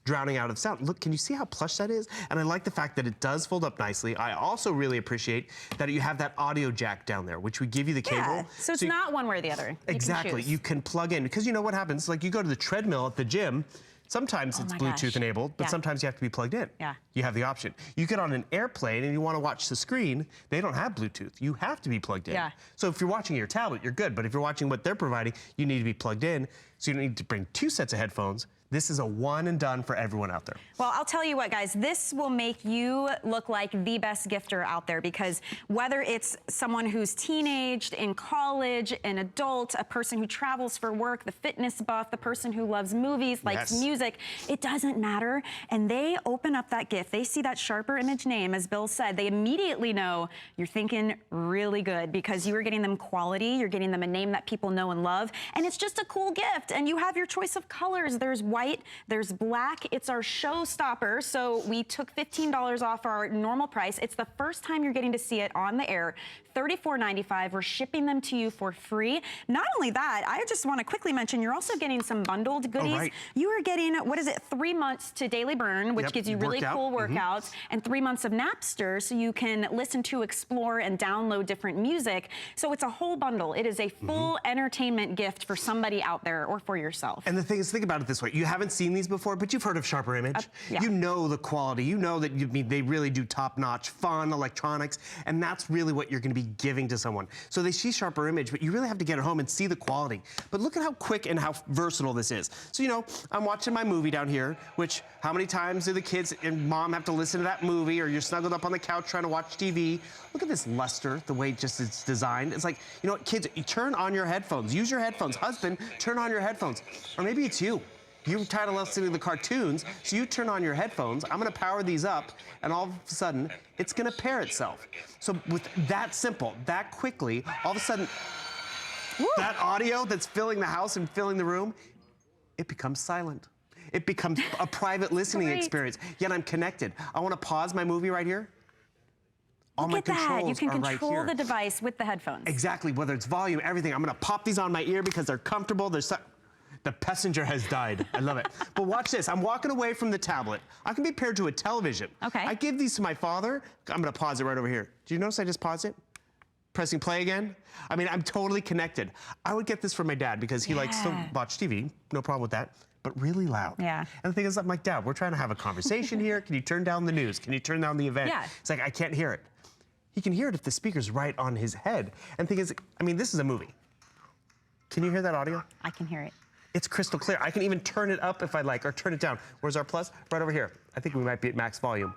drowning out of sound. Look, can you see how plush that is? And I like the fact that it does fold up nicely. I also really appreciate that you have that audio jack down there, which would give you the cable. Yeah, so it's not one way or the other. Exactly, you can plug in, because you know what happens, like you go to the treadmill at the gym, sometimes it's Bluetooth enabled, but sometimes you have to be plugged in. Yeah. You have the option. You get on an airplane and you want to watch the screen, they don't have Bluetooth. You have to be plugged in. Yeah. So if you're watching your tablet, you're good, but if you're watching what they're providing, you need to be plugged in, so you don't need to bring 2 sets of headphones. This is a one and done for everyone out there. Well, I'll tell you what, guys, this will make you look like the best gifter out there, because whether it's someone who's teenaged, in college, an adult, a person who travels for work, the fitness buff, the person who loves movies, likes music, it doesn't matter. And they open up that gift. They see that Sharper Image name, as Bill said, they immediately know you're thinking really good, because you are getting them quality, you're getting them a name that people know and love, and it's just a cool gift. And you have your choice of colors. There's white, there's black. It's our showstopper, so we took $15 off our normal price. It's the first time you're getting to see it on the air. $34.95. We're shipping them to you for free. Not only that, I just want to quickly mention you're also getting some bundled goodies. Oh, right. You are getting, what is it, 3 months to Daily Burn, which gives you really cool workouts, and 3 months of Napster, so you can listen to, explore, and download different music. So it's a whole bundle. It is a full entertainment gift for somebody out there or for yourself. And the thing is, think about it this way. You haven't seen these before, but you've heard of Sharper Image. You know the quality. You know that they really do top-notch, fun electronics, and that's really what you're going to be giving to someone. So they see Sharper Image, but you really have to get it home and see the quality. But look at how quick and how versatile this is. So, you know, I'm watching my movie down here, which how many times do the kids and mom have to listen to that movie, or you're snuggled up on the couch trying to watch TV? Look at this luster, the way it's designed. It's like, you know what, kids, you turn on your headphones. Use your headphones. Husband, turn on your headphones. Or maybe it's you. You're tired of listening to the cartoons, so you turn on your headphones. I'm gonna power these up, and all of a sudden, it's gonna pair itself. So with that simple, that quickly, all of a sudden, that audio that's filling the house and filling the room, it becomes silent. It becomes a private listening experience, yet I'm connected. I wanna pause my movie right here. All my controls you can are control right here. the device with the headphones. Exactly, whether it's volume, everything. I'm gonna pop these on my ear because they're comfortable. The passenger has died. I love it. But watch this. I'm walking away from the tablet. I can be paired to a television. Okay. I give these to my father. I'm going to pause it right over here. Do you notice I just paused it? Pressing play again. I mean, I'm totally connected. I would get this for my dad because he likes to watch TV. No problem with that. But really loud. Yeah. And the thing is, I'm like, Dad, we're trying to have a conversation here. Can you turn down the news? Can you turn down the event? Yeah. It's like, I can't hear it. He can hear it if the speaker's right on his head. And the thing is, I mean, this is a movie. Can you hear that audio? I can hear it. It's crystal clear. I can even turn it up if I like, or turn it down. Where's our plus? Right over here. I think we might be at max volume.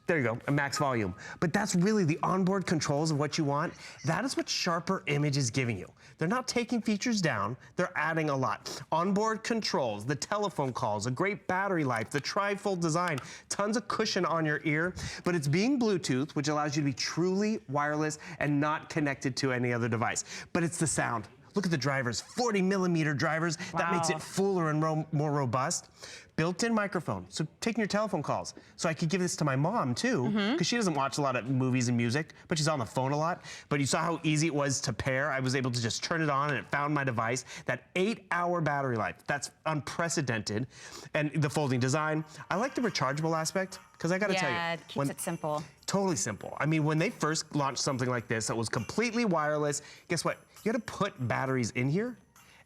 There you go, a max volume. But that's really the onboard controls of what you want. That is what Sharper Image is giving you. They're not taking features down, they're adding a lot. Onboard controls, the telephone calls, a great battery life, the tri-fold design, tons of cushion on your ear, but it's being Bluetooth, which allows you to be truly wireless and not connected to any other device. But it's the sound. Look at the drivers, 40mm drivers. That makes it fuller and more robust. Built-in microphone, so taking your telephone calls. So I could give this to my mom too, because she doesn't watch a lot of movies and music, but she's on the phone a lot. But you saw how easy it was to pair. I was able to just turn it on and it found my device. That 8-hour battery life, that's unprecedented. And the folding design. I like the rechargeable aspect, because I gotta tell you. Yeah, it keeps it simple. Totally simple. I mean, when they first launched something like this that was completely wireless, guess what? You had to put batteries in here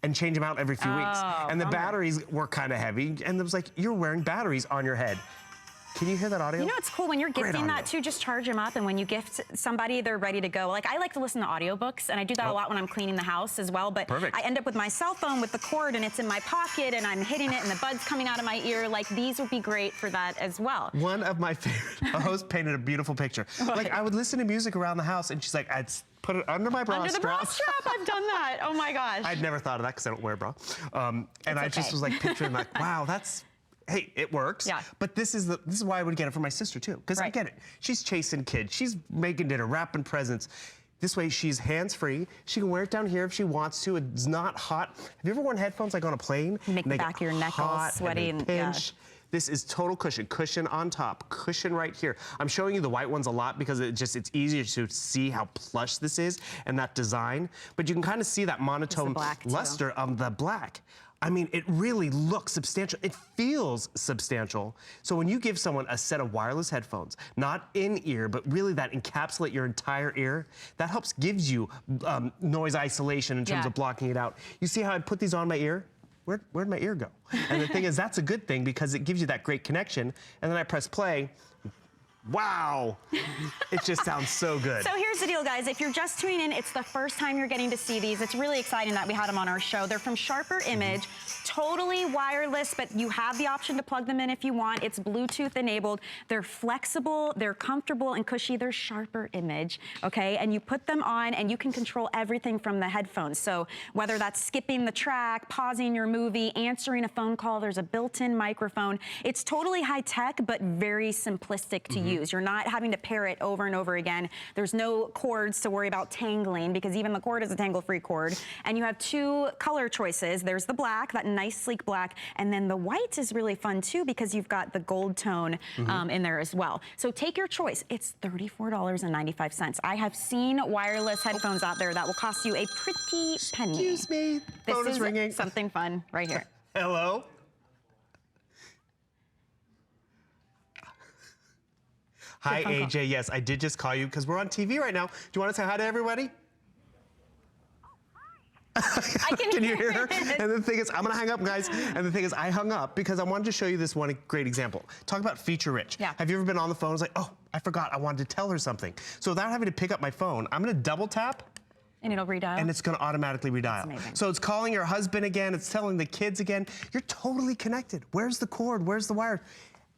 and change them out every few weeks. And the batteries were kind of heavy, and it was like, you're wearing batteries on your head. Can you hear that audio? You know, it's cool when you're gifting that too, just charge them up, and when you gift somebody, they're ready to go. Like, I like to listen to audiobooks, and I do that a lot when I'm cleaning the house as well, but I end up with my cell phone with the cord, and it's in my pocket, and I'm hitting it, and the bud's coming out of my ear. Like, these would be great for that as well. One of my favorite, a host painted a beautiful picture. Like, I would listen to music around the house, and she's like, I'd put it under my bra strap. Under the bra strap, I've done that. Oh my gosh. I'd never thought of that because I don't wear a bra. And I just was like picturing like, wow, that's, hey, it works. Yeah. But this is why I would get it for my sister too. Because I get it. She's chasing kids. She's making dinner, wrapping presents. This way she's hands-free. She can wear it down here if she wants to. It's not hot. Have you ever worn headphones like on a plane? You make the back of your neck all sweaty and pinch. This is total cushion. Cushion on top, cushion right here. I'm showing you the white ones a lot because it's easier to see how plush this is and that design. But you can kind of see that monotone luster of the black. I mean, it really looks substantial. It feels substantial. So when you give someone a set of wireless headphones, not in-ear, but really that encapsulate your entire ear, that helps gives you noise isolation in terms of blocking it out. You see how I put these on my ear? Where'd my ear go? And the thing is, that's a good thing because it gives you that great connection. And then I press play. Wow, it just sounds so good. So here's the deal, guys. If you're just tuning in, it's the first time you're getting to see these. It's really exciting that we had them on our show. They're from Sharper Image, totally wireless, but you have the option to plug them in if you want. It's Bluetooth enabled. They're flexible, they're comfortable and cushy. They're Sharper Image, okay? And you put them on and you can control everything from the headphones. So whether that's skipping the track, pausing your movie, answering a phone call, there's a built-in microphone. It's totally high tech, but very simplistic to use. You're not having to pair it over and over again. There's no cords to worry about tangling because even the cord is a tangle-free cord. And you have two color choices. There's the black, that nice sleek black, and then the white is really fun too because you've got the gold tone in there as well. So take your choice. It's $34.95. I have seen wireless headphones out there that will cost you a pretty penny. Excuse me, phone is ringing. Something fun right here. Hello? Hi, AJ. Yes, I did just call you because we're on TV right now. Do you want to say hi to everybody? Can you hear her? And the thing is, I'm gonna hang up, guys. And the thing is, I hung up because I wanted to show you this one great example. Talk about feature rich. Yeah. Have you ever been on the phone? It's like, oh, I forgot, I wanted to tell her something. So without having to pick up my phone, I'm gonna double tap. And it'll redial? And it's gonna automatically redial. Amazing. So it's calling your husband again, it's telling the kids again. You're totally connected. Where's the cord? Where's the wire?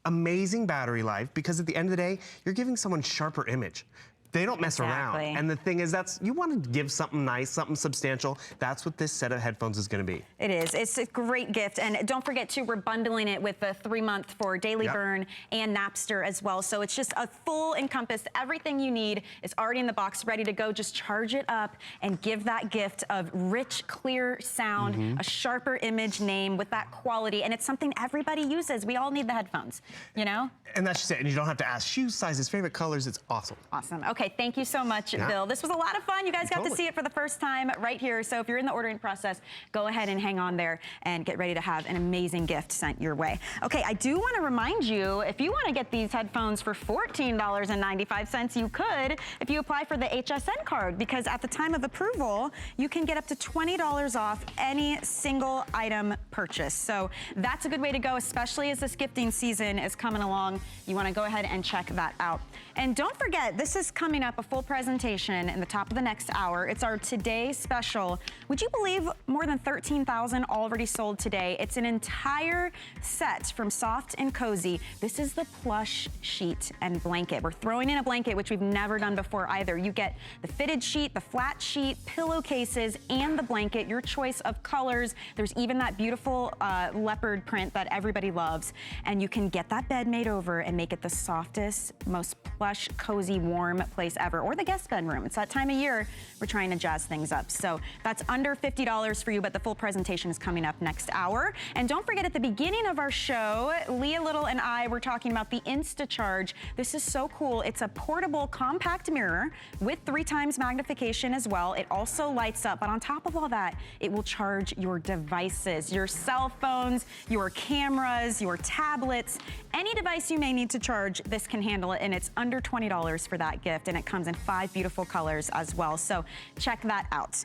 Amazing battery life, because at the end of the day, you're giving someone Sharper Image. They don't mess around. And the thing is, you want to give something nice, something substantial. That's what this set of headphones is going to be. It is. It's a great gift. And don't forget, too, we're bundling it with the 3-month for Daily Burn and Napster as well. So it's just a full encompass. Everything you need is already in the box, ready to go. Just charge it up and give that gift of rich, clear sound, a Sharper Image name with that quality. And it's something everybody uses. We all need the headphones, you know? And that's just it. And you don't have to ask shoe sizes, favorite colors. It's awesome. Awesome. Okay, thank you so much, Bill. This was a lot of fun. You guys got to see it for the first time right here. So if you're in the ordering process, go ahead and hang on there and get ready to have an amazing gift sent your way. Okay, I do want to remind you, if you want to get these headphones for $14.95, you could if you apply for the HSN card, because at the time of approval, you can get up to $20 off any single item purchase. So that's a good way to go, especially as this gifting season is coming along. You want to go ahead and check that out. And don't forget, this is coming up, a full presentation in the top of the next hour. It's our Today Special. Would you believe more than 13,000 already sold today? It's an entire set from Soft and Cozy. This is the plush sheet and blanket. We're throwing in a blanket, which we've never done before either. You get the fitted sheet, the flat sheet, pillowcases, and the blanket, your choice of colors. There's even that beautiful leopard print that everybody loves. And you can get that bed made over and make it the softest, most plush, cozy, warm place ever, or the guest bedroom. It's that time of year we're trying to jazz things up. So that's under $50 for you, but the full presentation is coming up next hour. And don't forget, at the beginning of our show, Leah Little and I were talking about the InstaCharge. This is so cool. It's a portable compact mirror with 3 times magnification as well. It also lights up, but on top of all that, it will charge your devices, your cell phones, your cameras, your tablets, any device you may need to charge, this can handle it, and it's under $20 for that gift, and it comes in 5 beautiful colors as well. So check that out.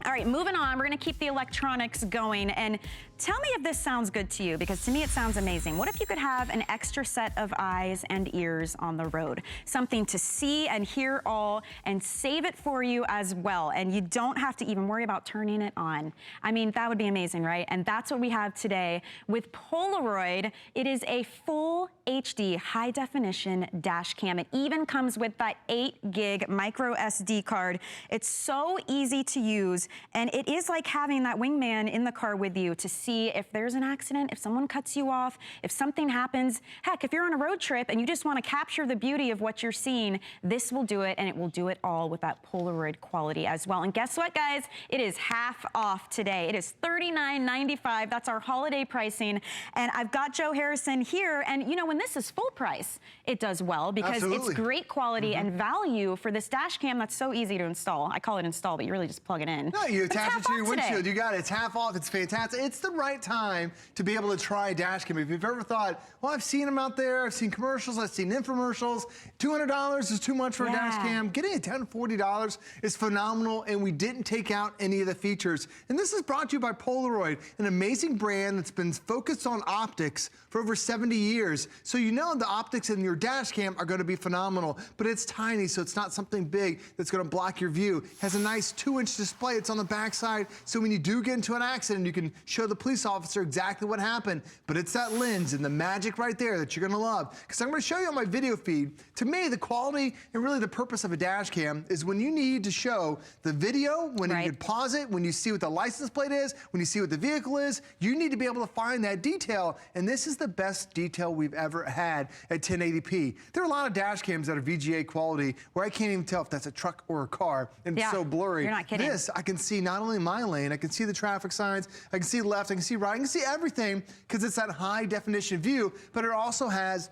All right, moving on, we're gonna keep the electronics going, and tell me if this sounds good to you, because to me it sounds amazing. What if you could have an extra set of eyes and ears on the road? Something to see and hear all, and save it for you as well, and you don't have to even worry about turning it on. I mean, that would be amazing, right? And that's what we have today with Polaroid. It is a full HD high definition dash cam. It even comes with that 8 gig micro SD card. It's so easy to use, and it is like having that wingman in the car with you to see if there's an accident, if someone cuts you off, if something happens. Heck, if you're on a road trip and you just want to capture the beauty of what you're seeing, this will do it, and it will do it all with that Polaroid quality as well. And guess what, guys? It is half off today. It is $39.95. That's our holiday pricing. And I've got Joe Harrison here, and you know, when this is full price, it does well, because it's great quality and value for this dash cam that's so easy to install. I call it install, but you really just plug it in. No, Yeah, you attach it to your windshield. Today. You got it. It's half off. It's fantastic. It's the right time to be able to try a dash cam. If you've ever thought, well, I've seen them out there. I've seen commercials. I've seen infomercials. $200 is too much for a dash cam. Getting it down to $40 is phenomenal, and we didn't take out any of the features. And this is brought to you by Polaroid, an amazing brand that's been focused on optics for over 70 years. So you know the optics in your dash cam are going to be phenomenal, but it's tiny, so it's not something big that's going to block your view. It has a nice 2-inch display. It's on the backside, so when you do get into an accident, you can show the police officer exactly what happened. But it's that lens and the magic right there that you're going to love. Because I'm going to show you on my video feed. To me, the quality and really the purpose of a dash cam is when you need to show the video, when you can pause it, when you see what the license plate is, when you see what the vehicle is, you need to be able to find that detail. And this is the best detail we've ever had at 1080p. There are a lot of dash cams that are VGA quality where I can't even tell if that's a truck or a car, and it's so blurry. You're not kidding. This, I can see not only my lane, I can see the traffic signs, I can see left, I can see right, I can see everything because it's that high definition view, but it also has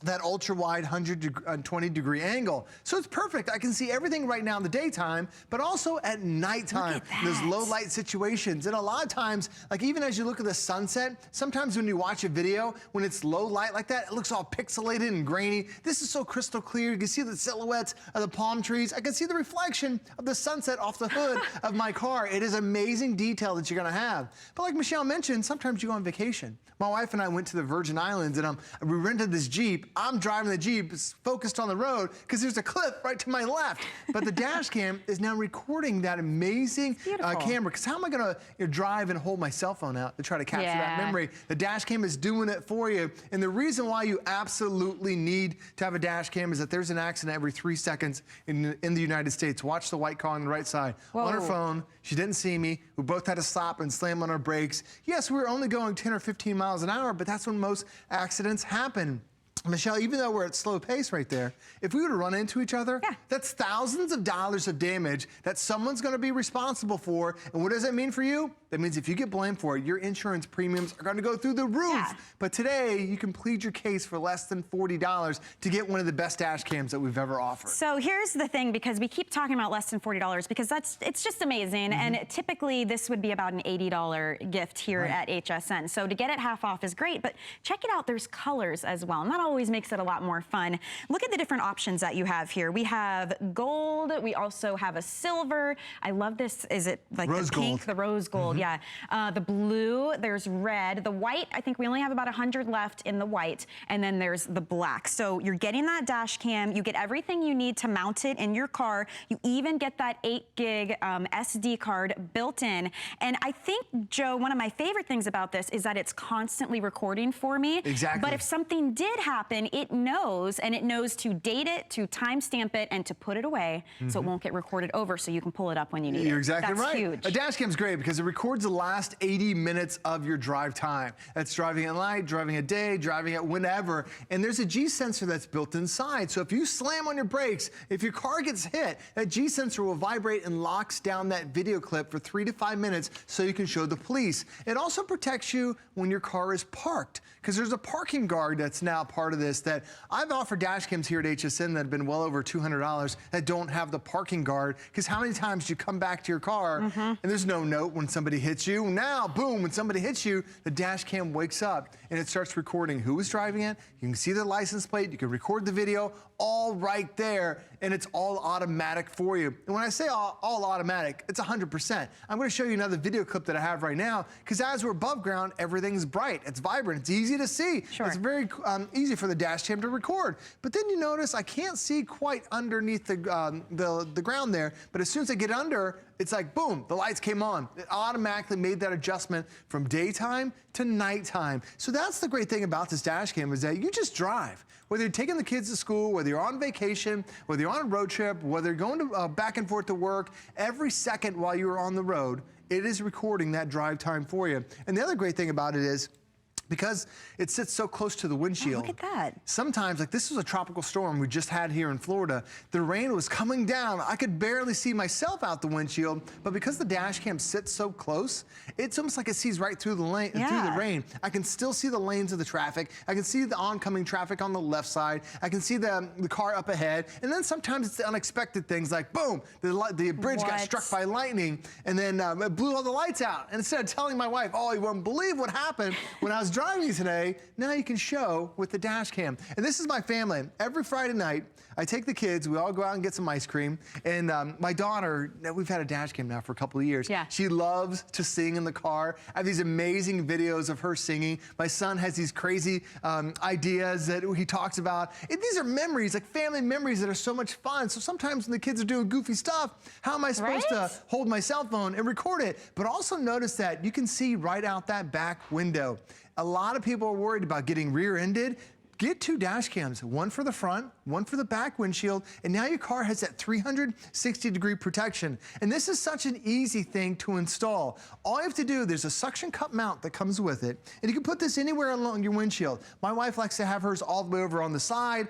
that ultra wide 120-degree angle. So it's perfect. I can see everything right now in the daytime, but also at nighttime, those low light situations. And a lot of times, like even as you look at the sunset, sometimes when you watch a video, when it's low light like that, it looks all pixelated and grainy. This is so crystal clear. You can see the silhouettes of the palm trees. I can see the reflection of the sunset off the hood of my car. It is amazing detail that you're gonna have. But like Michelle mentioned, sometimes you go on vacation. My wife and I went to the Virgin Islands and we rented this Jeep. I'm driving the Jeep, it's focused on the road because there's a cliff right to my left. But the dash cam is now recording that amazing camera. Because how am I gonna drive and hold my cell phone out to try to capture that memory? The dash cam is doing it for you. And the reason why you absolutely need to have a dash cam is that there's an accident every 3 seconds in the United States. Watch the white car on the right side. On her phone, she didn't see me. We both had to stop and slam on our brakes. Yes, we were only going 10 or 15 miles an hour, but that's when most accidents happen. Michelle, even though we're at slow pace right there, if we were to run into each other, that's thousands of dollars of damage that someone's going to be responsible for. And what does that mean for you? That means if you get blamed for it, your insurance premiums are going to go through the roof. But today, you can plead your case for less than $40 to get one of the best dash cams that we've ever offered. So here's the thing, because we keep talking about less than $40 because it's just amazing. And typically, this would be about an $80 gift here at HSN. So to get it half off is great, but check it out. There's colors as well. And that always makes it a lot more fun. Look at the different options that you have here. We have gold. We also have a silver. I love this. Is it like rose the pink, gold. the rose gold? Yeah. The blue, there's red. The white, I think we only have about 100 left in the white. And then there's the black. So you're getting that dash cam. You get everything you need to mount it in your car. You even get that 8 gig SD card built in. And I think, Joe, one of my favorite things about this is that it's constantly recording for me. Exactly. But if something did happen, it knows, and it knows to date it, to timestamp it, and to put it away so it won't get recorded over, so you can pull it up when you need it. You're exactly right. That's huge. A dash cam's great because it records the last 80 minutes of your drive time. That's driving at night, driving at day, driving at whenever. And there's a G sensor that's built inside. So if you slam on your brakes, if your car gets hit, that G sensor will vibrate and locks down that video clip for 3 to 5 minutes so you can show the police. It also protects you when your car is parked, because there's a parking guard that's now part of this that I've offered dash cams here at HSN that have been well over $200 that don't have the parking guard, because how many times do you come back to your car and there's no note when somebody hits you? Now, boom, when somebody hits you, the dash cam wakes up and it starts recording who was driving it. You can see the license plate, you can record the video, all right there, and it's all automatic for you. And when I say all automatic, it's 100%. I'm gonna show you another video clip that I have right now, because as we're above ground, everything's bright, it's vibrant, it's easy to see. It's very easy for the dash cam to record. But then you notice I can't see quite underneath the ground there, but as soon as I get under, it's like, boom, the lights came on. It automatically made that adjustment from daytime to nighttime. So that's the great thing about this dash cam, is that you just drive. Whether you're taking the kids to school, whether you're on vacation, whether you're on a road trip, whether you're going to, back and forth to work, every second while you're on the road, it is recording that drive time for you. And the other great thing about it is, because it sits so close to the windshield. Oh, look at that. Sometimes, like this was a tropical storm we just had here in Florida. The rain was coming down. I could barely see myself out the windshield, but because the dash cam sits so close, it's almost like it sees right through the lane, through the rain. I can still see the lanes of the traffic. I can see the oncoming traffic on the left side. I can see the car up ahead. And then sometimes it's the unexpected things like, boom, the bridge got struck by lightning, and then it blew all the lights out. And instead of telling my wife, oh, you won't believe what happened when I was driving today, now you can show with the dash cam. And this is my family. Every Friday night, I take the kids, we all go out and get some ice cream. And my daughter, we've had a dash cam now for a couple of years. Yeah. She loves to sing in the car. I have these amazing videos of her singing. My son has these crazy ideas that he talks about. And these are memories, like family memories that are so much fun. So sometimes when the kids are doing goofy stuff, how am I supposed to hold my cell phone and record it? But also notice that you can see right out that back window. A lot of people are worried about getting rear-ended. Get 2 dash cams, one for the front, one for the back windshield, and now your car has that 360-degree protection. And this is such an easy thing to install. All you have to do, there's a suction cup mount that comes with it, and you can put this anywhere along your windshield. My wife likes to have hers all the way over on the side.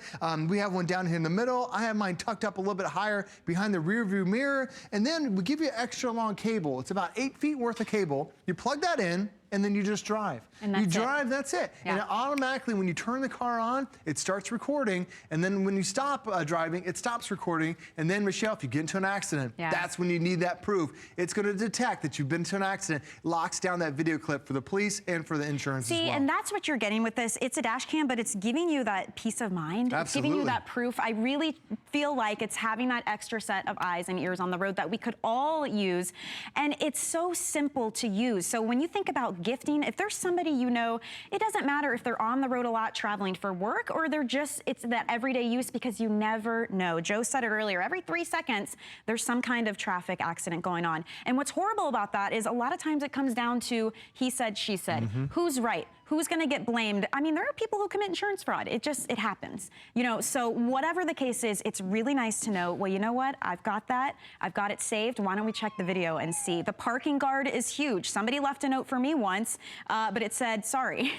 We have one down here in the middle. I have mine tucked up a little bit higher behind the rear view mirror, and then we give you an extra long cable. It's about 8 feet worth of cable. You plug that in, and then you just drive. And that's you drive, that's it. Yeah. And it automatically, when you turn the car on, it starts recording, and then when you stop driving, it stops recording, and then, Michelle, if you get into an accident, that's when you need that proof. It's gonna detect that you've been into an accident, locks down that video clip for the police and for the insurance as well. And that's what you're getting with this. It's a dash cam, but it's giving you that peace of mind. Absolutely. It's giving you that proof. I really feel like it's having that extra set of eyes and ears on the road that we could all use, and it's so simple to use. So when you think about gifting, if there's somebody you know, it doesn't matter if they're on the road a lot traveling for work or they're just, it's that everyday use, because you never know. Joe said it earlier, every 3 seconds, there's some kind of traffic accident going on. And what's horrible about that is a lot of times it comes down to he said, she said. Who's right? Who's going to get blamed? I mean, there are people who commit insurance fraud. It happens. You know, so whatever the case is, it's really nice to know, well, you know what? I've got that. I've got it saved. Why don't we check the video and see? The parking guard is huge. Somebody left a note for me once, but it said, sorry.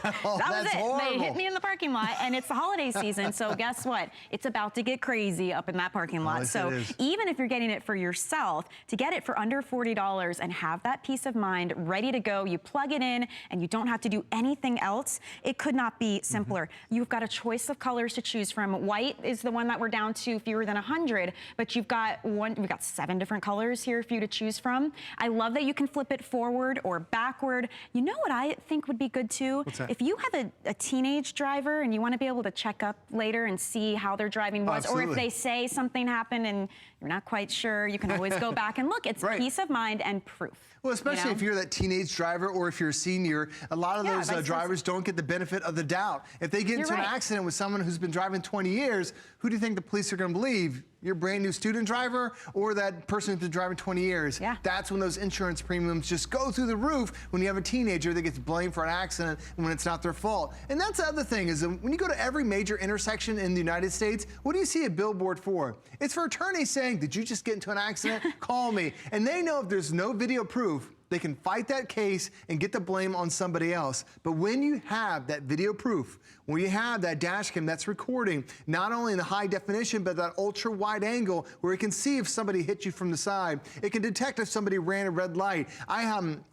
That was it. Horrible. They hit me in the parking lot, and it's the holiday season, so guess what? It's about to get crazy up in that parking lot. So even if you're getting it for yourself, to get it for under $40 and have that peace of mind ready to go, you plug it in, and you don't have to do anything else, it could not be simpler. You've got a choice of colors to choose from. White is the one that we're down to fewer than 100, but we've got 7 different colors here for you to choose from. I love that you can flip it forward or backward. You know what I think would be good too? What's that? If you have a teenage driver and you want to be able to check up later and see how their driving was, or if they say something happened and you're not quite sure, you can always go back and look. It's peace of mind and proof. Well, especially if you're that teenage driver or if you're a senior, a lot of those drivers don't get the benefit of the doubt. If they get into an accident with someone who's been driving 20 years, who do you think the police are going to believe? Your brand new student driver or that person who's been driving 20 years? That's when those insurance premiums just go through the roof when you have a teenager that gets blamed for an accident when it's not their fault. And that's the other thing is that when you go to every major intersection in the United States, what do you see a billboard for? It's for attorneys saying, did you just get into an accident? Call me. And they know if there's no video proof, they can fight that case and get the blame on somebody else. But when you have that video proof, when you have that dash cam that's recording, not only in the high definition, but that ultra wide angle where it can see if somebody hit you from the side. It can detect if somebody ran a red light. I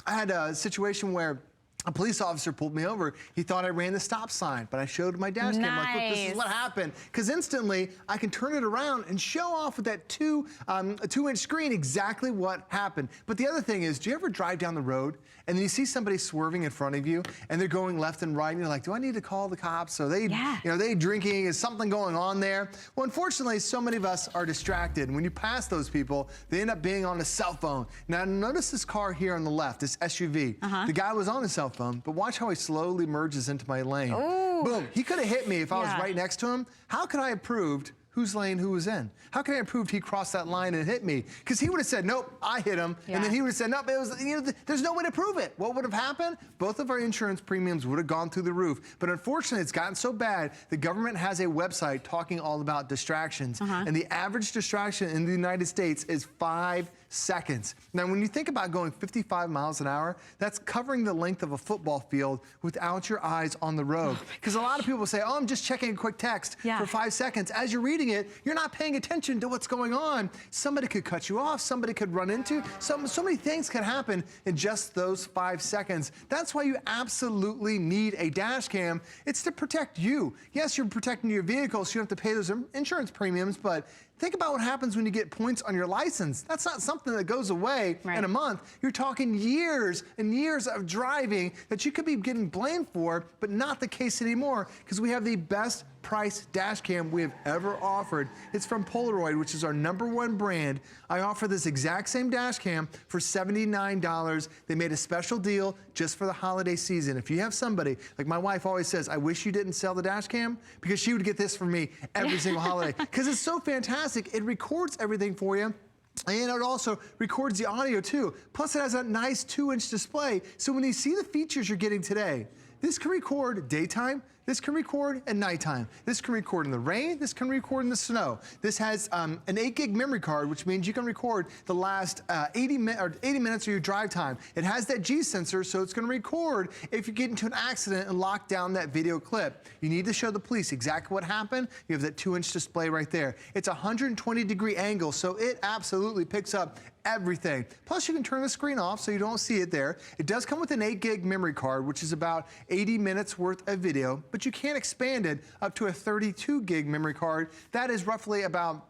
had a situation where a police officer pulled me over. He thought I ran the stop sign, but I showed my dash cam. Like, look, this is what happened. Because instantly, I can turn it around and show off with that 2-inch screen exactly what happened. But the other thing is, do you ever drive down the road and then you see somebody swerving in front of you and they're going left and right and you're like, do I need to call the cops? Are they, they drinking? Is something going on there? Well, unfortunately, so many of us are distracted. And when you pass those people, they end up being on a cell phone. Now, notice this car here on the left, this SUV. The guy was on his cell phone, but watch how he slowly merges into my lane. Boom, he could have hit me if I was right next to him. How could I have proved whose lane who was in? How could I have proved he crossed that line and hit me? Because he would have said, nope, I hit him. And then he would have said, nope, it was, there's no way to prove it. What would have happened? Both of our insurance premiums would have gone through the roof. But unfortunately, it's gotten so bad, the government has a website talking all about distractions. And the average distraction in the United States is 5 seconds. Now, when you think about going 55 miles an hour, that's covering the length of a football field without your eyes on the road. Because a lot of people say, oh, I'm just checking a quick text for 5 seconds. As you're reading it, you're not paying attention to what's going on. Somebody could cut you off, somebody could run into, so many things can happen in just those 5 seconds. That's why you absolutely need a dash cam. It's to protect you. Yes, you're protecting your vehicle, so you don't have to pay those insurance premiums, but think about what happens when you get points on your license. That's not something that goes away in a month. You're talking years and years of driving that you could be getting blamed for, but not the case anymore, because we have the best price dash cam we have ever offered. It's from Polaroid, which is our #1 brand. I offer this exact same dash cam for $79. They made a special deal just for the holiday season. If you have somebody, like my wife always says, I wish you didn't sell the dash cam, because she would get this from me every single holiday, because it's so fantastic. It records everything for you. And it also records the audio too. Plus it has a nice 2-inch display. So when you see the features you're getting today, this can record daytime, this can record at nighttime. This can record in the rain, this can record in the snow. This has an 8 gig memory card, which means you can record the last 80 minutes of your drive time. It has that G sensor, so it's gonna record if you get into an accident and lock down that video clip. You need to show the police exactly what happened. You have that 2-inch display right there. It's a 120-degree angle, so it absolutely picks up everything. Plus, you can turn the screen off so you don't see it there. It does come with an 8 gig memory card, which is about 80 minutes worth of video, but you can expand it up to a 32 gig memory card. That is roughly about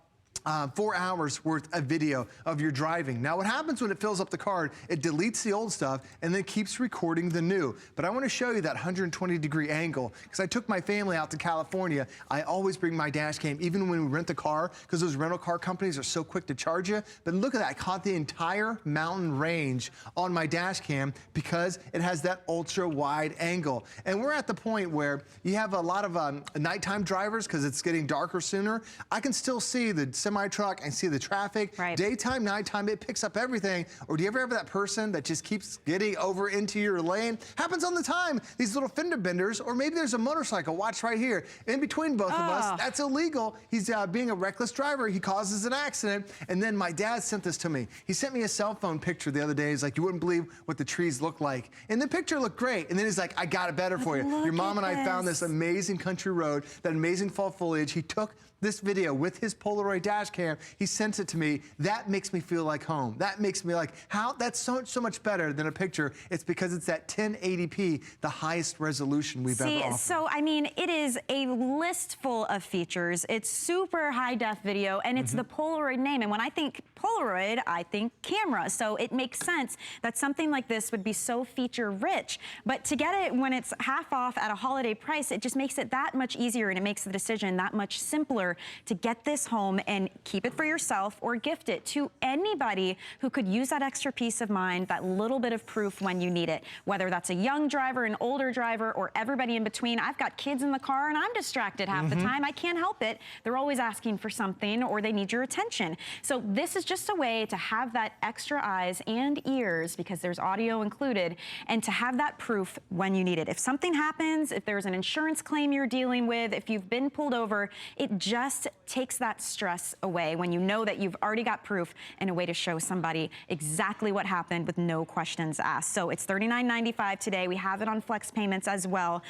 4 hours worth of video of your driving. Now what happens when it fills up the card, it deletes the old stuff and then keeps recording the new. But I want to show you that 120-degree angle, because I took my family out to California. I always bring my dash cam, even when we rent a car, because those rental car companies are so quick to charge you. But look at that, I caught the entire mountain range on my dash cam because it has that ultra wide angle. And we're at the point where you have a lot of nighttime drivers, because it's getting darker sooner. I can still see the semi-truck and see the traffic. Daytime, nighttime, it picks up everything. Or do you ever have that person that just keeps getting over into your lane? Happens all the time, these little fender benders, or maybe there's a motorcycle, watch right here, in between both of us. That's illegal. He's being a reckless driver. He causes an accident. And then my dad sent this to me. He sent me a cell phone picture the other day. He's like, you wouldn't believe what the trees look like. And the picture looked great. And then he's like, I got it better for you. Your mom and I found this amazing country road, that amazing fall foliage. He took this video with his Polaroid dash cam. He sent it to me. That makes me feel like home. That makes me like, how? That's so much better than a picture. It's because it's that 1080p, the highest resolution we've ever offered. So, I mean, it is a list full of features. It's super high def video, and it's the Polaroid name. And when I think Polaroid, I think camera. So it makes sense that something like this would be so feature rich. But to get it when it's half off at a holiday price, it just makes it that much easier, and it makes the decision that much simpler to get this home and keep it for yourself or gift it to anybody who could use that extra peace of mind, that little bit of proof when you need it. Whether that's a young driver, an older driver, or everybody in between. I've got kids in the car and I'm distracted half the time. I can't help it. They're always asking for something or they need your attention. So this is just a way to have that extra eyes and ears, because there's audio included, and to have that proof when you need it. If something happens, if there's an insurance claim you're dealing with, if you've been pulled over, it just takes that stress away when you know that you've already got proof and a way to show somebody exactly what happened with no questions asked. So it's $39.95 today. We have it on flex payments as well.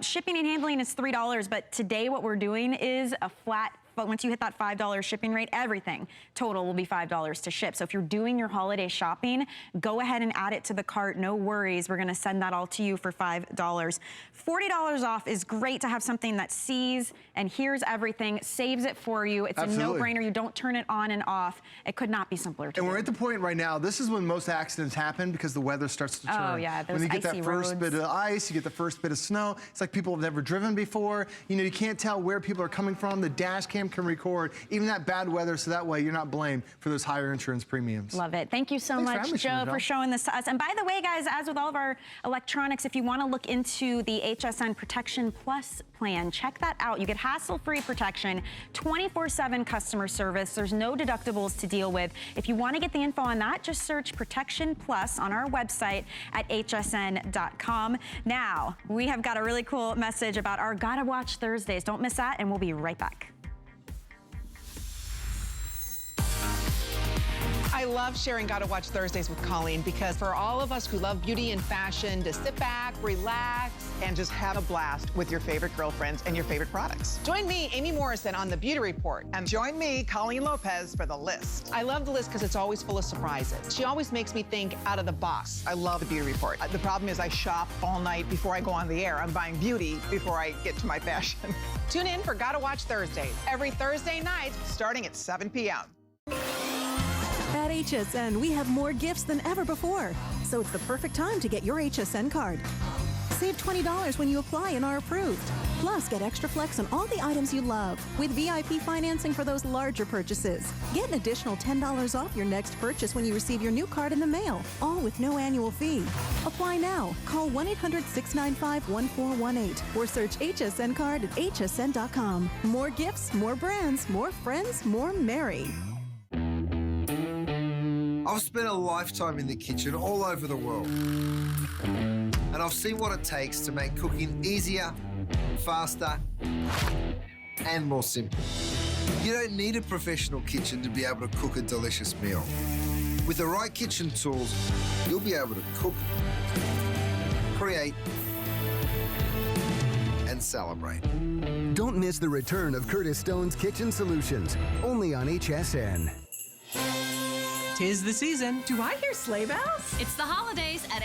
Shipping and handling is $3, but today what we're doing is a flat. But once you hit that $5 shipping rate, everything total will be $5 to ship. So if you're doing your holiday shopping, go ahead and add it to the cart. No worries. We're going to send that all to you for $5. $40 off is great to have something that sees and hears everything, saves it for you. It's a no-brainer. You don't turn it on and off. It could not be simpler to do. And we're at the point right now, this is when most accidents happen, because the weather starts to turn. Oh, yeah, those when you get that first roads. bit of ice, you get the first bit of snow. It's like people have never driven before. You know, you can't tell where people are coming from. The dash cam can record even that bad weather, so that way you're not blamed for those higher insurance premiums. Love it. Thank you so much, Joe, for showing this to us. And by the way, guys, as with all of our electronics, if you want to look into the HSN Protection Plus plan, check that out. You get hassle-free protection, 24/7 customer service. There's no deductibles to deal with. If you want to get the info on that, just search Protection Plus on our website at hsn.com. Now, we have got a really cool message about our Gotta Watch Thursdays. Don't miss that, and we'll be right back. I love sharing Gotta Watch Thursdays with Colleen because for all of us who love beauty and fashion, to sit back, relax, and just have a blast with your favorite girlfriends and your favorite products. Join me, Amy Morrison, on The Beauty Report. And join me, Colleen Lopez, for The List. I love The List because it's always full of surprises. She always makes me think out of the box. I love The Beauty Report. The problem is I shop all night before I go on the air. I'm buying beauty before I get to my fashion. Tune in for Gotta Watch Thursdays every Thursday night starting at 7 p.m. At HSN, we have more gifts than ever before, so it's the perfect time to get your HSN card. Save $20 when you apply and are approved. Plus, get extra flex on all the items you love with VIP financing for those larger purchases. Get an additional $10 off your next purchase when you receive your new card in the mail, all with no annual fee. Apply now. Call 1-800-695-1418 or search HSN card at hsn.com. More gifts, more brands, more friends, more merry. I've spent a lifetime in the kitchen all over the world. And I've seen what it takes to make cooking easier, faster, and more simple. You don't need a professional kitchen to be able to cook a delicious meal. With the right kitchen tools, you'll be able to cook, create, and celebrate. Don't miss the return of Curtis Stone's Kitchen Solutions, only on HSN. 'Tis the season. Do I hear sleigh bells? It's the holidays at